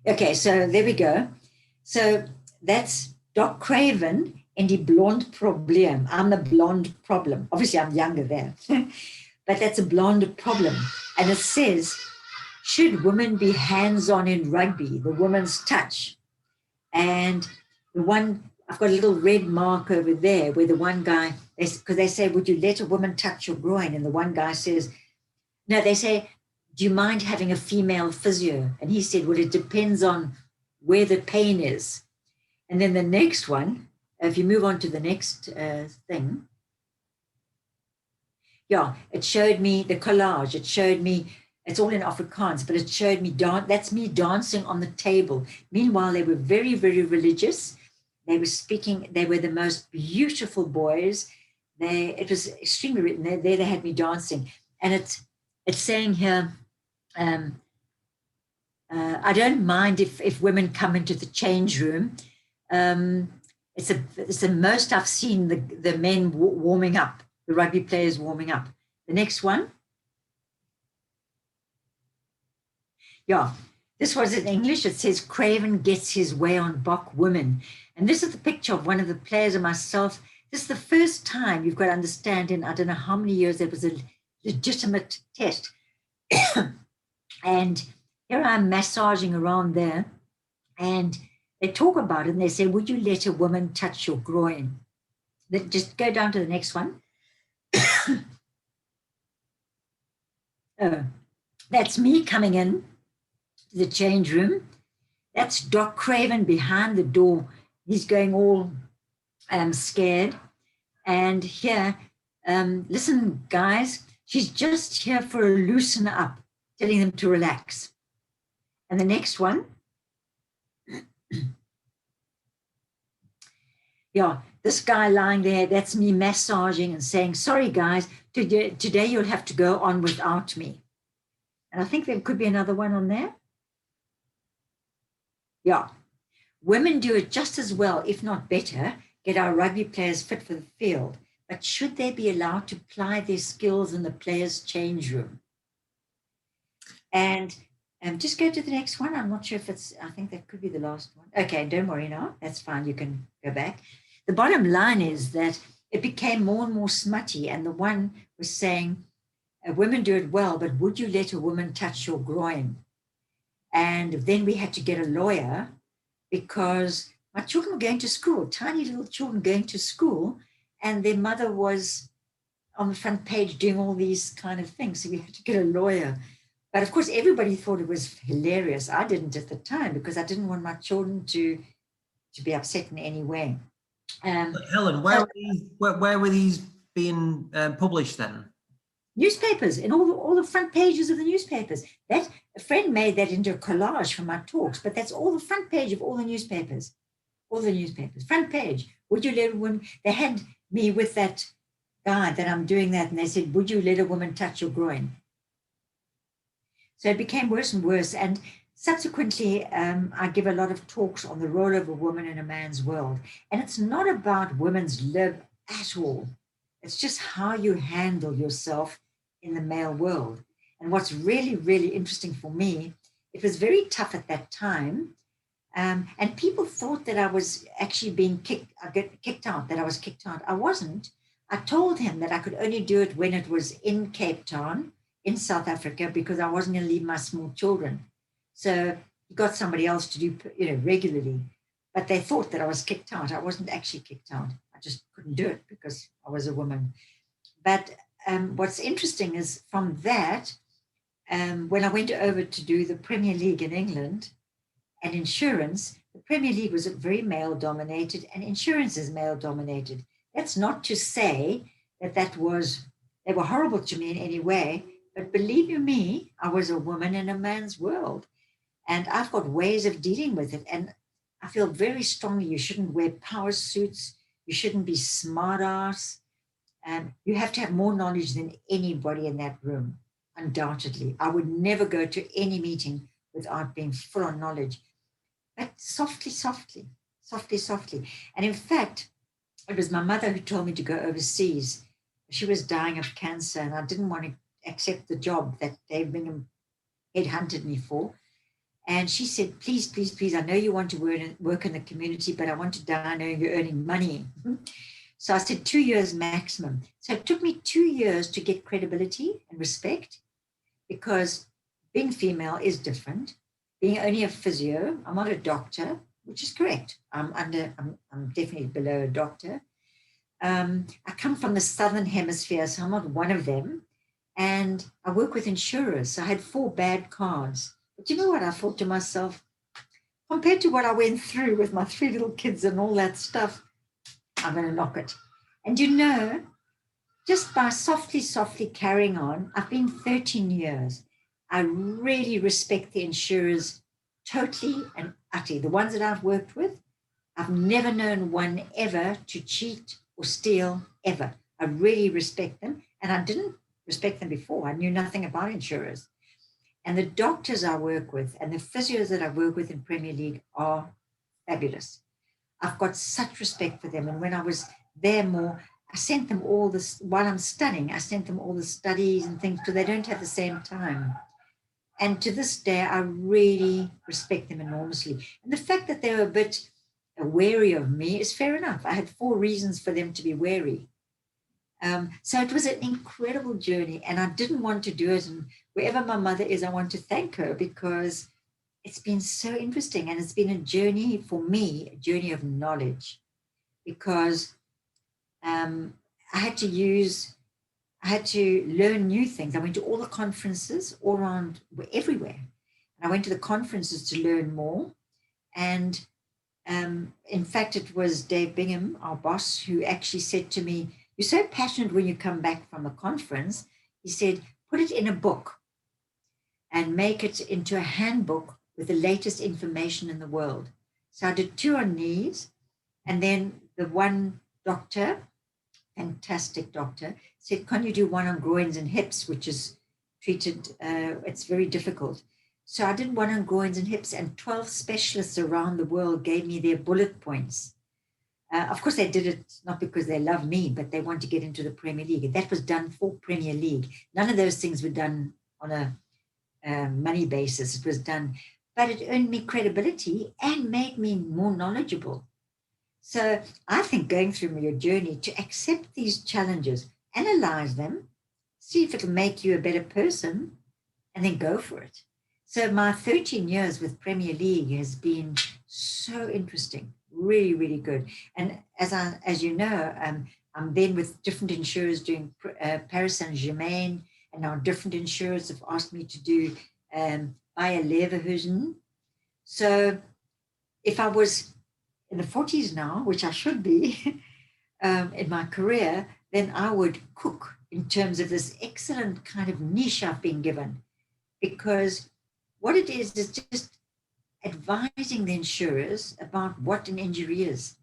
Okay. So there we go. So that's Doc Craven and the blonde problem. I'm the blonde problem. Obviously, I'm younger there, but that's a blonde problem. And it says, should women be hands-on in rugby, the women's touch? And the one, I've got a little red mark over there where the one guy, because they say, would you let a woman touch your groin? And the one guy says, no, they say, do you mind having a female physio? And he said, well, it depends on where the pain is. And then the next one, if you move on to the next thing, yeah, it showed me the collage. It showed me, it's all in Afrikaans, but it showed me, that's me dancing on the table. Meanwhile, they were very, very religious. They were speaking, they were the most beautiful boys. It was extremely written. There they had me dancing. And it's saying here, I don't mind if women come into the change room. It's the most I've seen the men warming up, the rugby players warming up. The next one. Yeah, this was in English. It says, Craven gets his way on Bok women. And this is the picture of one of the players and myself. This is the first time you've got to understand in I don't know how many years there was a legitimate test. And here I'm massaging around there. And they talk about it and they say, would you let a woman touch your groin? Just go down to the next one. That's me coming in to the change room. That's Doc Craven behind the door. He's going all scared. And here, listen, guys, she's just here for a loosen up, telling them to relax. And the next one. Yeah, this guy lying there, that's me massaging and saying, sorry, guys, today you'll have to go on without me. And I think there could be another one on there. Yeah, women do it just as well, if not better, get our rugby players fit for the field. But should they be allowed to apply their skills in the players' change room? And just go to the next one. I'm not sure if I think that could be the last one. Okay, don't worry now. That's fine. You can go back. The bottom line is that it became more and more smutty. And the one was saying, women do it well, but would you let a woman touch your groin? And then we had to get a lawyer because my children were going to school, tiny little children going to school, and their mother was on the front page doing all these kind of things. So we had to get a lawyer. But of course, everybody thought it was hilarious. I didn't at the time because I didn't want my children to be upset in any way. Helen, where were these being published then? Newspapers, in all the front pages of the newspapers. That a friend made that into a collage for my talks, but that's all the front page of all the newspapers. All the newspapers, front page. Would you let a woman? They had me with that guy that I'm doing that, and they said, would you let a woman touch your groin? So it became worse and worse. And subsequently, I give a lot of talks on the role of a woman in a man's world. And it's not about women's lib at all. It's just how you handle yourself in the male world. And what's really, really interesting for me, it was very tough at that time. And people thought that I was actually being kicked out, that I was kicked out. I wasn't. I told him that I could only do it when it was in Cape Town, in South Africa, because I wasn't going to leave my small children. So he got somebody else to do, regularly. But they thought that I was kicked out. I wasn't actually kicked out. I just couldn't do it because I was a woman. But what's interesting is from that, when I went over to do the Premier League in England and Insurance, the Premier League was very male dominated and Insurance is male dominated. That's not to say that they were horrible to me in any way, but believe you me, I was a woman in a man's world. And I've got ways of dealing with it. And I feel very strongly you shouldn't wear power suits. You shouldn't be smart ass. You have to have more knowledge than anybody in that room, undoubtedly. I would never go to any meeting without being full on knowledge. But softly, softly, softly, softly. And in fact, it was my mother who told me to go overseas. She was dying of cancer and I didn't want to accept the job that Dave Bingham headhunted me for. And she said, please, please, please, I know you want to work in the community, but I want to die knowing you're earning money. So I said 2 years maximum. So it took me 2 years to get credibility and respect because being female is different. Being only a physio, I'm not a doctor, which is correct. I'm definitely below a doctor. I come from the Southern Hemisphere, so I'm not one of them. And I work with insurers. So I had 4 bad cards. But you know what? I thought to myself, compared to what I went through with my 3 little kids and all that stuff, I'm going to knock it. And you know, just by softly carrying on, I've been 13 years. I really respect the insurers totally and utterly. The ones that I've worked with, I've never known one ever to cheat or steal ever. I really respect them. And I didn't respect them before. I knew nothing about insurers. And the doctors I work with and the physios that I work with in Premier League are fabulous. I've got such respect for them. And when I was there more, I sent them all this, while I'm studying, I sent them all the studies and things because they don't have the same time. And to this day, I really respect them enormously. And the fact that they were a bit wary of me is fair enough. I had 4 reasons for them to be wary. So it was an incredible journey, and I didn't want to do it. And wherever my mother is, I want to thank her because it's been so interesting. And it's been a journey for me, a journey of knowledge, because I had to learn new things. I went to all the conferences all around, everywhere. And I went to the conferences to learn more. And in fact, it was Dave Bingham, our boss, who actually said to me, "You're so passionate when you come back from a conference." He said, "Put it in a book and make it into a handbook with the latest information in the world." So I did 2 on knees. And then the one doctor, fantastic doctor, said, "Can you do 1 on groins and hips," which is treated, it's very difficult. So I did 1 on groins and hips, and 12 specialists around the world gave me their bullet points. Of course, they did it not because they love me, but they want to get into the Premier League. That was done for Premier League. None of those things were done on a money basis. It was done, but it earned me credibility and made me more knowledgeable. So I think going through your journey to accept these challenges, analyze them, see if it'll make you a better person, and then go for it. So my 13 years with Premier League has been so interesting, really, really good. And as you know, I'm then with different insurers doing Paris Saint-Germain, and now different insurers have asked me to do Bayer Leverkusen. So if I was in the 40s now, which I should be in my career, then I would cook in terms of this excellent kind of niche I've been given. Because what it is just advising the insurers about what an injury is.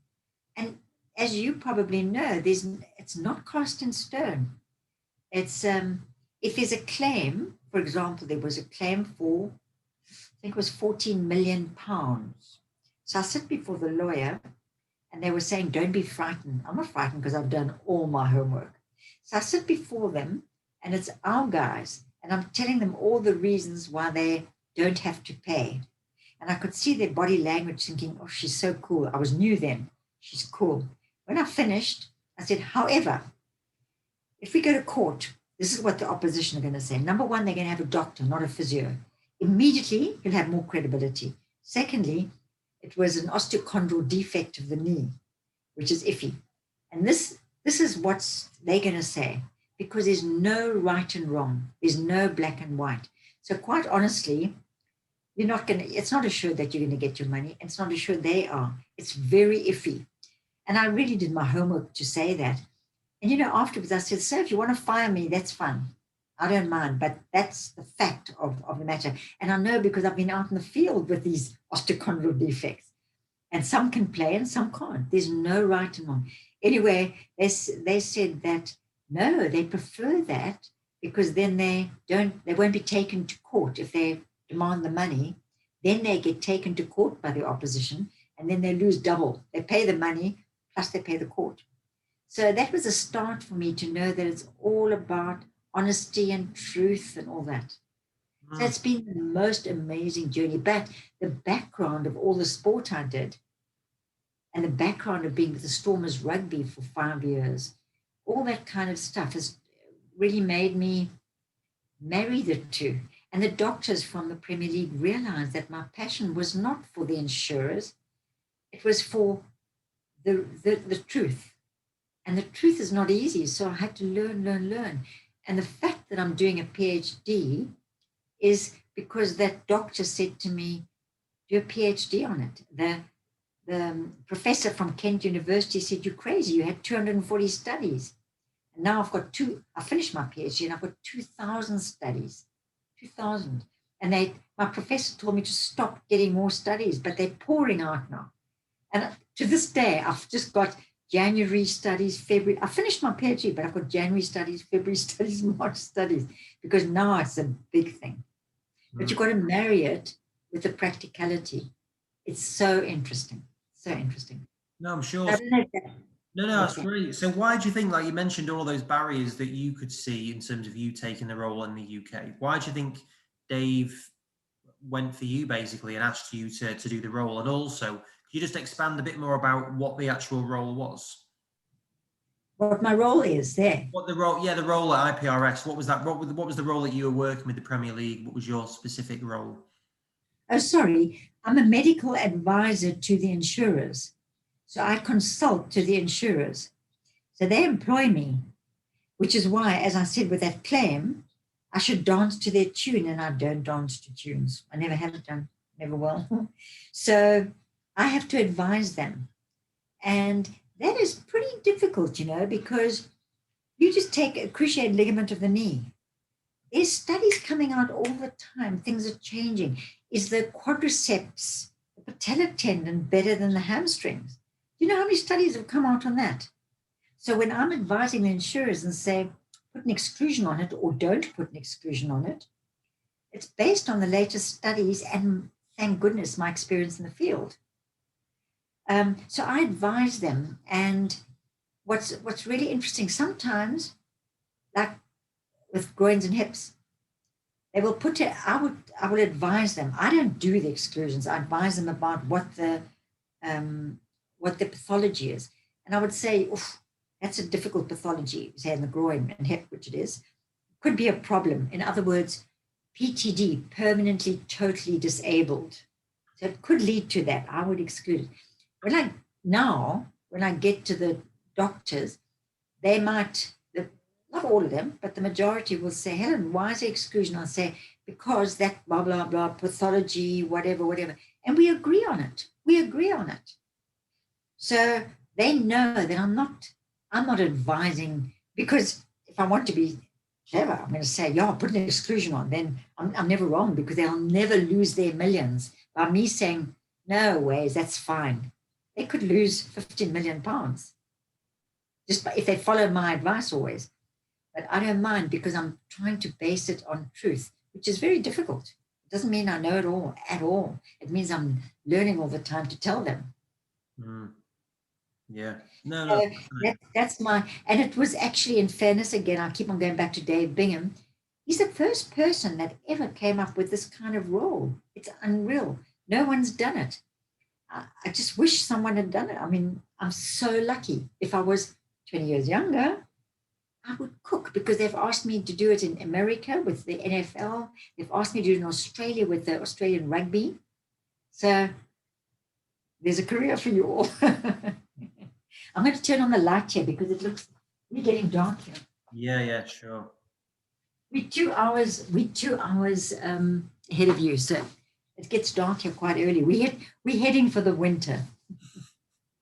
And as you probably know, it's not cast in stone. It's if there's a claim, for example, there was a claim for, I think it was £14 million. So I sit before the lawyer and they were saying, "Don't be frightened." I'm not frightened because I've done all my homework. So I sit before them and it's our guys, and I'm telling them all the reasons why they don't have to pay. And I could see their body language thinking, "Oh, she's so cool." I was new then. She's cool. When I finished, I said, "However, if we go to court, this is what the opposition are going to say. Number 1, they're going to have a doctor, not a physio. Immediately, you'll have more credibility. Secondly, it was an osteochondral defect of the knee, which is iffy. And this is what they're going to say, because there's no right and wrong. There's no black and white. So quite honestly, it's not assured that you're going to get your money. It's not assured they are. It's very iffy. And I really did my homework to say that. And, afterwards I said, "So if you want to fire me, that's fine. I don't mind, but that's the fact of the matter." And I know because I've been out in the field with these osteochondral defects. And some can play and some can't. There's no right and wrong. Anyway, they said that, no, they prefer that because then they won't be taken to court if they demand the money. Then they get taken to court by the opposition, and then they lose double. They pay the money, plus they pay the court. So that was a start for me to know that it's all about honesty and truth and all that. So it's been the most amazing journey. But the background of all the sport I did and the background of being with the Stormers Rugby for 5 years, all that kind of stuff has really made me marry the two. And the doctors from the Premier League realized that my passion was not for the insurers. It was for the truth. And the truth is not easy. So I had to learn. And the fact that I'm doing a PhD is because that doctor said to me, do a PhD on it. The professor from Kent University said, you're crazy. You had 240 studies. And now I finished my PhD and I've got 2,000 studies, 2,000. And my professor told me to stop getting more studies, but they're pouring out now. And to this day, I've just got January studies, February. I finished my PhD, but I've got January studies, February studies, March studies, because now it's a big thing. But you've got to marry it with the practicality. It's so interesting. So interesting. No, I'm sure. I don't know if that, No, that's great. So why do you think, like you mentioned, all those barriers that you could see in terms of you taking the role in the UK? Why do you think Dave went for you basically and asked you to do the role? And also, could you just expand a bit more about what the actual role was? what my role is there. What the role? Yeah, the role at IPRS. What was that? What was the role that you were working with the Premier League? What was your specific role? Oh, sorry. I'm a medical advisor to the insurers. So I consult to the insurers. So they employ me, which is why, as I said with that claim, I should dance to their tune, and I don't dance to tunes. I never have done, never will. So I have to advise them. And that is pretty difficult, because you just take a cruciate ligament of the knee. There's studies coming out all the time. Things are changing. Is the quadriceps, the patellar tendon, better than the hamstrings? Do you know how many studies have come out on that? So when I'm advising the insurers and say, put an exclusion on it or don't put an exclusion on it, it's based on the latest studies and, thank goodness, my experience in the field. So I advise them. And what's really interesting, sometimes, like with groins and hips, they will put it, I will advise them. I don't do the exclusions. I advise them about what the pathology is. And I would say, oof, that's a difficult pathology, say in the groin and hip, which it is, could be a problem. In other words, PTD, permanently, totally disabled. So it could lead to that. I would exclude it. When I get to the doctors, they might, not all of them, but the majority will say, Helen, why is the exclusion? I'll say, because that blah, blah, blah, pathology, whatever. And we agree on it. So they know that I'm not advising, because if I want to be clever, I'm going to say, yeah, put an exclusion on. Then I'm never wrong, because they'll never lose their millions by me saying, no ways, that's fine. They could lose 15 million pounds just if they follow my advice always. But I don't mind, because I'm trying to base it on truth, which is very difficult. It doesn't mean I know it all at all. It means I'm learning all the time to tell them. Yeah. No. That's and it was actually, in fairness, again, I keep on going back to Dave Bingham. He's the first person that ever came up with this kind of role. It's unreal. No one's done it. I just wish someone had done it. I mean, I'm so lucky. If I was 20 years younger, I would cook, because they've asked me to do it in America with the NFL. They've asked me to do it in Australia with the Australian rugby. So there's a career for you all. I'm going to turn on the light here, because we're getting dark here. Yeah, sure. We're 2 hours ahead of you, so it gets dark here quite early. We're heading for the winter.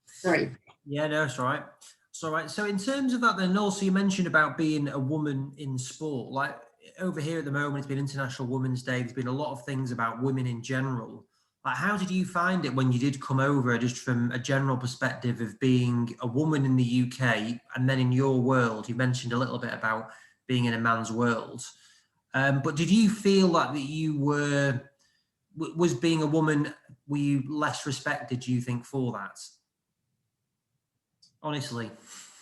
Sorry. Yeah, no, it's all right. It's all right. So in terms of that, then also you mentioned about being a woman in sport. Like over here at the moment, it's been International Women's Day. There's been a lot of things about women in general. Like, how did you find it when you did come over, just from a general perspective of being a woman in the UK, and then in your world? You mentioned a little bit about being in a man's world. But did you feel like that was being a woman, were you less respected, do you think, for that? Honestly.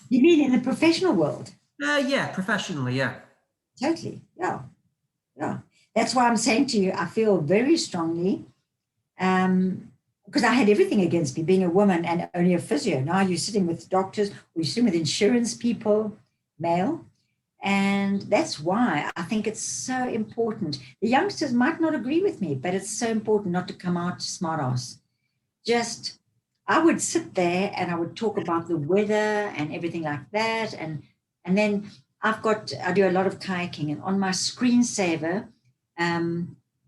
You mean in the professional world? Yeah, professionally, yeah. Totally, yeah. That's why I'm saying to you, I feel very strongly, because I had everything against me, being a woman and only a physio. Now you're sitting with doctors, or you're sitting with insurance people, male. And that's why I think it's so important. The youngsters might not agree with me, but it's so important not to come out smart ass. Just I would sit there and I would talk about the weather and everything like that. And then I do a lot of kayaking, and on my screensaver,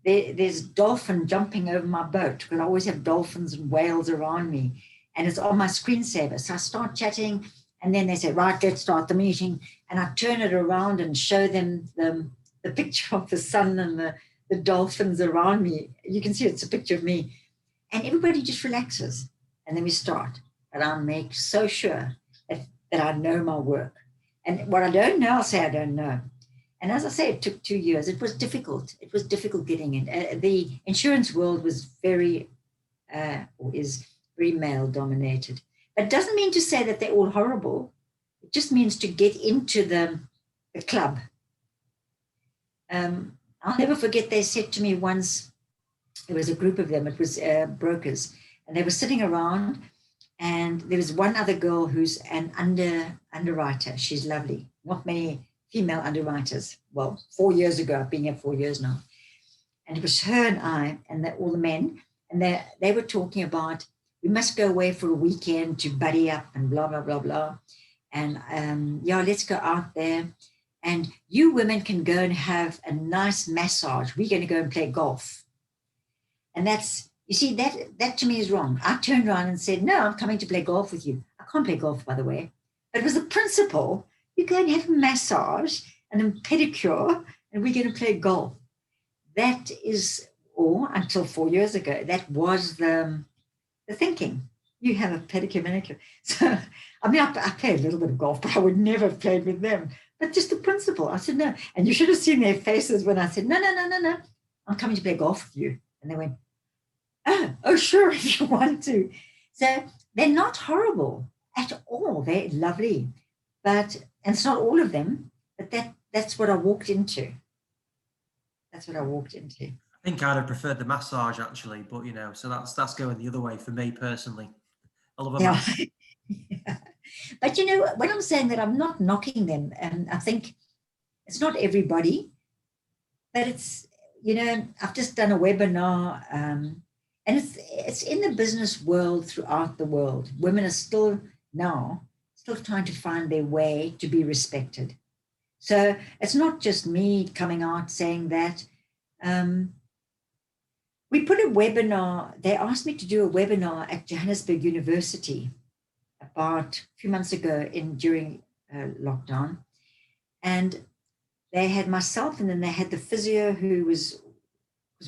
there's dolphin jumping over my boat, because I always have dolphins and whales around me, and it's on my screensaver. So I start chatting, and then they say, right, let's start the meeting. And I turn it around and show them the picture of the sun and the dolphins around me. You can see it's a picture of me. And everybody just relaxes. And then we start. And I make so sure that I know my work. And what I don't know, I'll say I don't know. And as I say, it took 2 years. It was difficult. It was difficult getting in. The insurance world was is very male dominated. But it doesn't mean to say that they're all horrible. It just means to get into the club. I'll never forget, they said to me once, there was a group of them, it was brokers, and they were sitting around, and there was one other girl who's an underwriter. She's lovely. Not many female underwriters. Well, 4 years ago, I've been here 4 years now. And it was her and I, and all the men, and they were talking about, we must go away for a weekend to buddy up and blah, blah, blah, blah. And let's go out there. And you women can go and have a nice massage. We're going to go and play golf. And that's, you see, that to me is wrong. I turned around and said, no, I'm coming to play golf with you. I can't play golf, by the way. But it was the principle. You go and have a massage and a pedicure, and we're going to play golf. That is, or until 4 years ago, that was the thinking. You have a pedicure, manicure. So, I mean, I play a little bit of golf, but I would never have played with them. But just the principle. I said, no. And you should have seen their faces when I said, no. I'm coming to play golf with you. And they went, oh, sure, if you want to. So they're not horrible at all. They're lovely. And it's not all of them, but that's what I walked into. That's what I walked into. I think I'd have preferred the massage, actually, but so that's going the other way for me personally. I love a massage. Yeah. But when I'm saying that, I'm not knocking them, and I think it's not everybody, but it's, I've just done a webinar, and it's in the business world throughout the world. Women are still trying to find their way to be respected. So it's not just me coming out saying that. We put a webinar, they asked me to do a webinar at Johannesburg University about a few months ago during lockdown. And they had myself, and then they had the physio because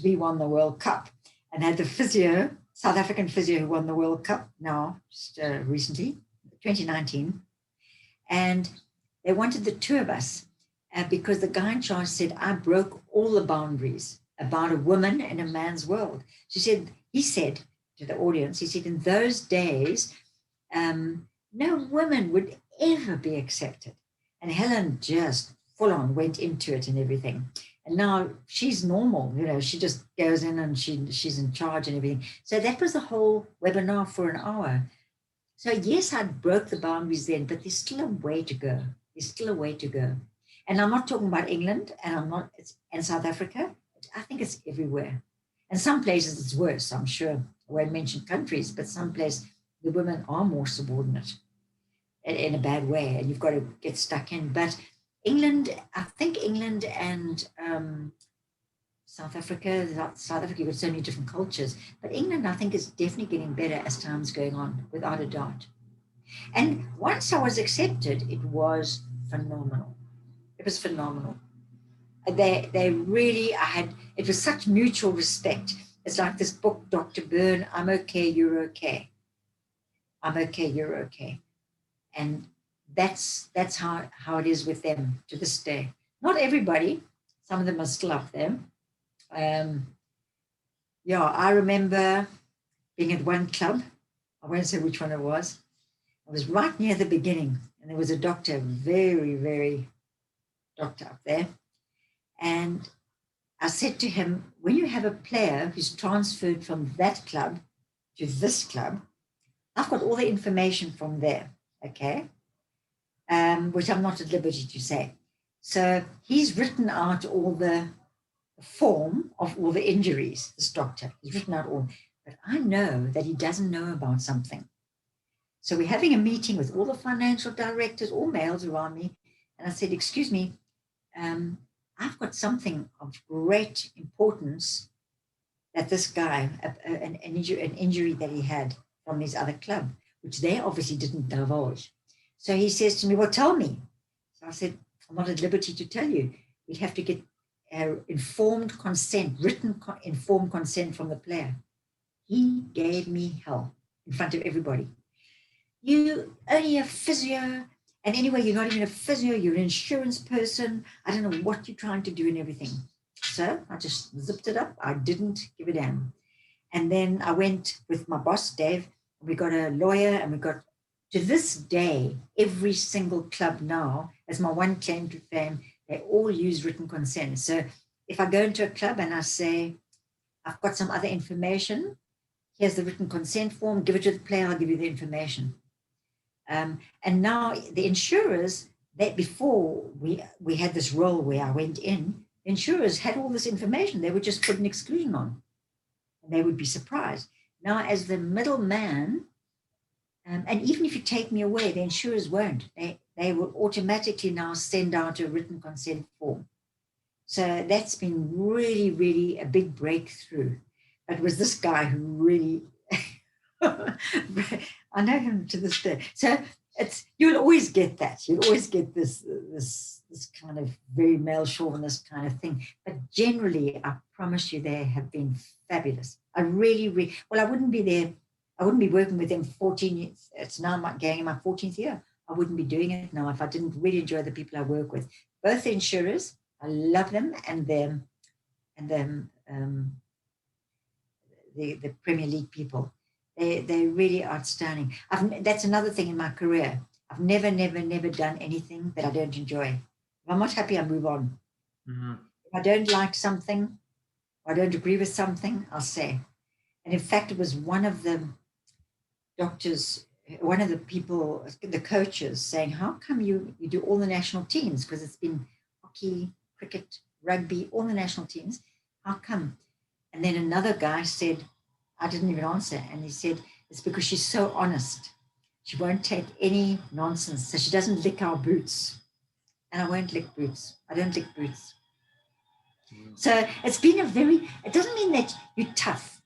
we won the World Cup, and had the physio, South African physio, who won the World Cup now, just recently, 2019. And they wanted the two of us because the guy in charge said, I broke all the boundaries about a woman in a man's world. He said to the audience, he said, in those days, no woman would ever be accepted. And Helen just full on went into it and everything. And now she's normal, she just goes in and she's in charge and everything. So that was the whole webinar for an hour. So yes, I broke the boundaries then, but there's still a way to go. And I'm not talking about England, and South Africa. I think it's everywhere. And some places it's worse, I'm sure. I won't mention countries, but some places the women are more subordinate in a bad way, and you've got to get stuck in. But England, I think England and South Africa, you've got so many different cultures. But England, I think, is definitely getting better as time's going on, without a doubt. And once I was accepted, it was phenomenal. It was phenomenal. They really, it was such mutual respect. It's like this book, Dr. Byrne, I'm okay, you're okay. I'm okay, you're okay. And that's how it is with them to this day. Not everybody. Some of them are still up there. I remember being at one club. I won't say which one it was. I was right near the beginning, and there was a doctor, very, very doctor up there. And I said to him, when you have a player who's transferred from that club to this club, I've got all the information from there, okay? Which I'm not at liberty to say. So he's written out all the form of all the injuries, this doctor. He's written out all. but I know that he doesn't know about something. So we're having a meeting with all the financial directors, all males around me. And I said, excuse me, I've got something of great importance that this guy, an injury that he had from his other club, which they obviously didn't divulge. So he says to me, well, tell me. So I said, I'm not at liberty to tell you. We'd have to get informed consent, informed consent from the player. He gave me hell in front of everybody. You only a physio, and anyway, you're not even a physio, you're an insurance person. I don't know what you're trying to do and everything. So I just zipped it up. I didn't give a damn. And then I went with my boss, Dave. We got a lawyer, and we got, to this day, every single club now, as my one claim to fame, they all use written consent. So if I go into a club and I say, I've got some other information, here's the written consent form, give it to the player, I'll give you the information. And now the insurers, that before we had this role where I went in, the insurers had all this information. They would just put an exclusion on, and they would be surprised. Now, as the middleman, and even if you take me away, the insurers won't. They will automatically now send out a written consent form. So that's been really, really a big breakthrough. But it was this guy who really, I know him to this day. So you'll always get that. You'll always get this kind of very male chauvinist kind of thing. But generally, I promise you, they have been fabulous. I really, well, I wouldn't be there. I wouldn't be working with them 14 years. It's now going in my 14th year. I wouldn't be doing it now if I didn't really enjoy the people I work with. Both the insurers, I love them, and the Premier League people. They're really outstanding. That's another thing in my career. I've never done anything that I don't enjoy. If I'm not happy, I move on. Mm-hmm. If I don't like something, or I don't agree with something, I'll say. And in fact, it was one of the doctors, one of the people, the coaches, saying, how come you do all the national teams? Because it's been hockey, cricket, rugby, all the national teams. How come? And then another guy said, I didn't even answer. And he said, it's because she's so honest. She won't take any nonsense. So she doesn't lick our boots. And I won't lick boots. I don't lick boots. So it's been it doesn't mean that you're tough.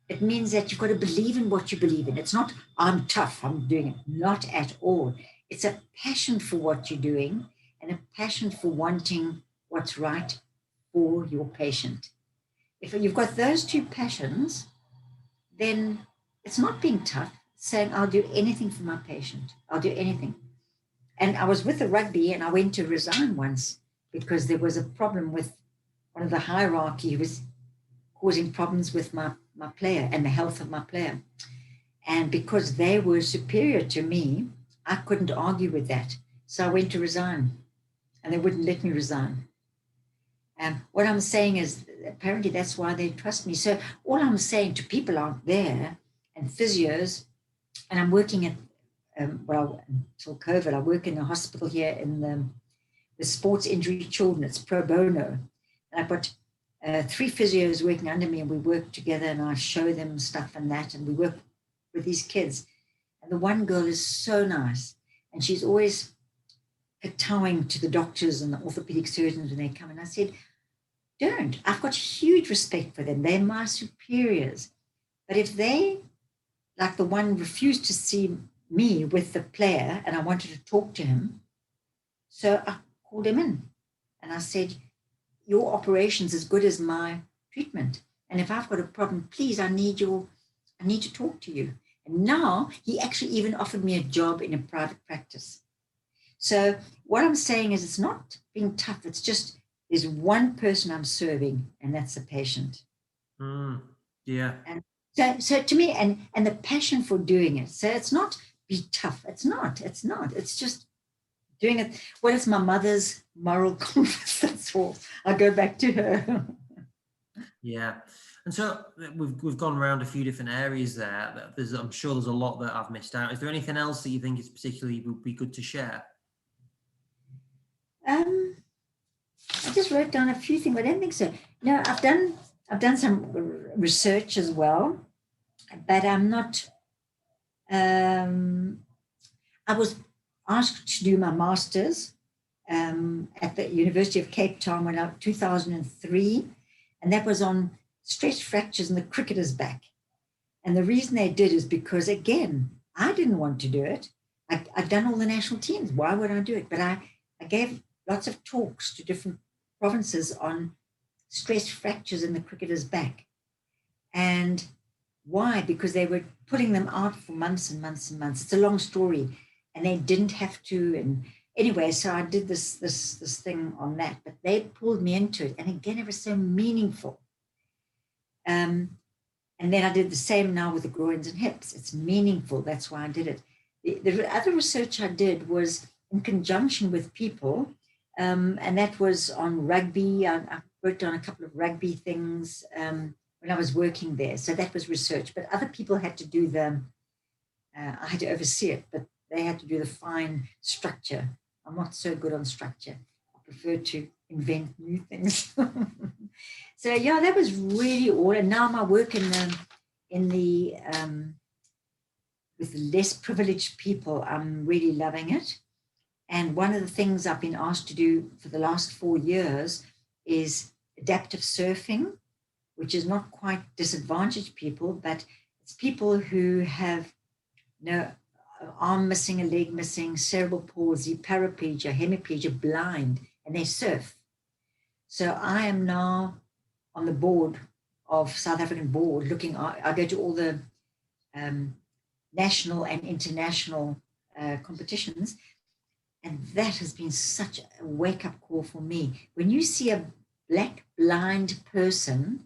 It means that you've got to believe in what you believe in. It's not, I'm tough, I'm doing it. Not at all. It's a passion for what you're doing, and a passion for wanting what's right for your patient. If you've got those two passions, then it's not being tough. It's saying, I'll do anything for my patient. I'll do anything. And I was with the rugby, and I went to resign once because there was a problem with one of the hierarchy who was causing problems with my player and the health of my player. And because they were superior to me, I couldn't argue with that. So I went to resign, and they wouldn't let me resign. And what I'm saying is, apparently that's why they trust me. So all I'm saying to people out there and physios, and I'm working at, until COVID, I work in a hospital here in the sports injury children. It's pro bono. And I've got 3 physios working under me, and we work together, and I show them stuff and that, and we work with these kids. And the one girl is so nice, and she's always kowtowing to the doctors and the orthopedic surgeons when they come. And I said, don't. I've got huge respect for them. They're my superiors. But if they, like the one, refused to see me with the player, and I wanted to talk to him, so I called him in, and I said, your operation's as good as my treatment. And if I've got a problem, please, I need to talk to you. And now he actually even offered me a job in a private practice. So what I'm saying is, it's not being tough. It's just, there's one person I'm serving, and that's the patient. Yeah. And so to me, and the passion for doing it. So it's not be tough. It's not. It's just doing it. Well, it's my mother's moral compass. That's all. I go back to her. Yeah. And so we've gone around a few different areas there. I'm sure there's a lot that I've missed out. Is there anything else that you think is particularly would be good to share? I just wrote down a few things. I don't think so. No, I've done some research as well. but I'm not, I was asked to do my master's at the University of Cape Town when I was 2003, and that was on stress fractures in the cricketer's back. And the reason they did is because, again, I didn't want to do it. I'd done all the national teams. Why would I do it? But I gave lots of talks to different provinces on stress fractures in the cricketer's back. And why? Because they were pulling them out for months and months and months. It's a long story, and they didn't have to. And anyway, so I did this thing on that, but they pulled me into it. And again, it was so meaningful. And then I did the same now with the groins and hips. It's meaningful. That's why I did it. The other research I did was in conjunction with people, and that was on rugby. I worked on a couple of rugby things when I was working there. So that was research, but other people had to do I had to oversee it, but they had to do the fine structure. I'm not so good on structure. I prefer to invent new things. So yeah, that was really all. And now my work with less privileged people, I'm really loving it. And one of the things I've been asked to do for the last 4 years is adaptive surfing, which is not quite disadvantaged people, but it's people who have arm missing, a leg missing, cerebral palsy, paraplegia, hemiplegia, blind, and they surf. So I am now on the board of South African board I go to all the national and international competitions. And that has been such a wake-up call for me. When you see a black blind person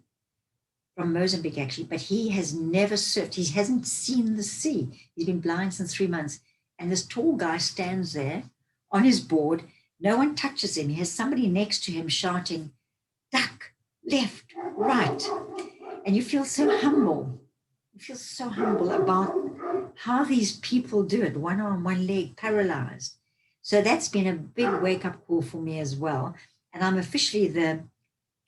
from Mozambique, actually, but he has never surfed. He hasn't seen the sea. He's been blind since 3 months. And this tall guy stands there on his board. No one touches him. He has somebody next to him shouting, duck, left, right. And you feel so humble. You feel so humble about how these people do it. One arm, one leg, paralyzed. So that's been a big wake-up call for me as well. And I'm officially the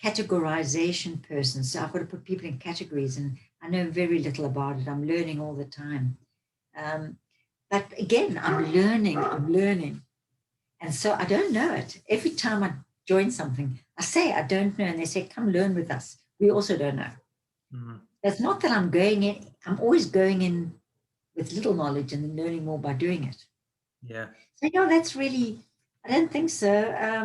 categorization person. So I've got to put people in categories, and I know very little about it. I'm learning all the time. But again, I'm learning. And so I don't know it. Every time I join something, I say, I don't know. And they say, come learn with us. We also don't know. Mm-hmm. It's not that I'm going in. I'm always going in with little knowledge and then learning more by doing it. Yeah. So, that's really, I don't think so. I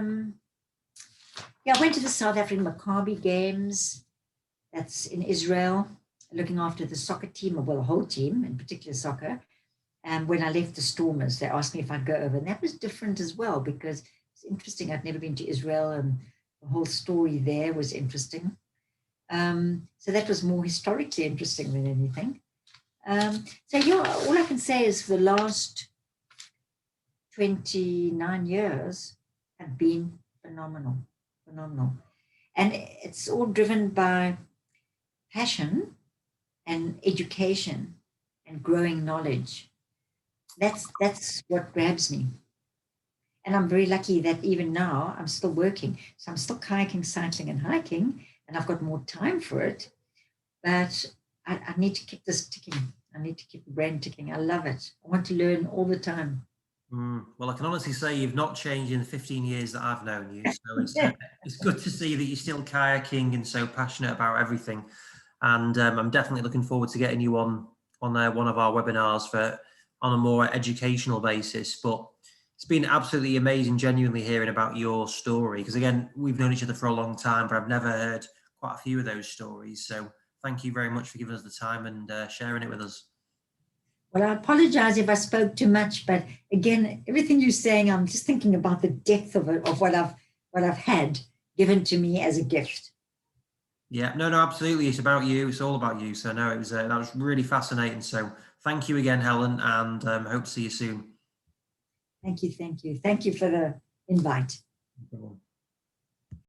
went to the South African Maccabi Games. That's in Israel, looking after the soccer team, or well, the whole team, in particular soccer. And when I left the Stormers, they asked me if I'd go over. And that was different as well, because it's interesting. I'd never been to Israel, and the whole story there was interesting. So that was more historically interesting than anything. All I can say is for the last 29 years have been phenomenal. And it's all driven by passion and education and growing knowledge. That's what grabs me. And I'm very lucky that even now I'm still working. So I'm still kayaking, cycling, and hiking, and I've got more time for it. But I need to keep this ticking. I need to keep the brain ticking. I love it. I want to learn all the time. Well, I can honestly say you've not changed in the 15 years that I've known you. So it's good to see that you're still kayaking and so passionate about everything. And I'm definitely looking forward to getting you on one of our webinars on a more educational basis. But it's been absolutely amazing, genuinely hearing about your story. Because again, we've known each other for a long time, but I've never heard quite a few of those stories. So thank you very much for giving us the time and sharing it with us. Well, I apologize if I spoke too much, but again, everything you're saying, I'm just thinking about the depth of it, of what I've had given to me as a gift. Yeah, no, absolutely. It's about you. It's all about you. So no, it was that was really fascinating. So thank you again, Helen, and hope to see you soon. Thank you. Thank you for the invite. No problem.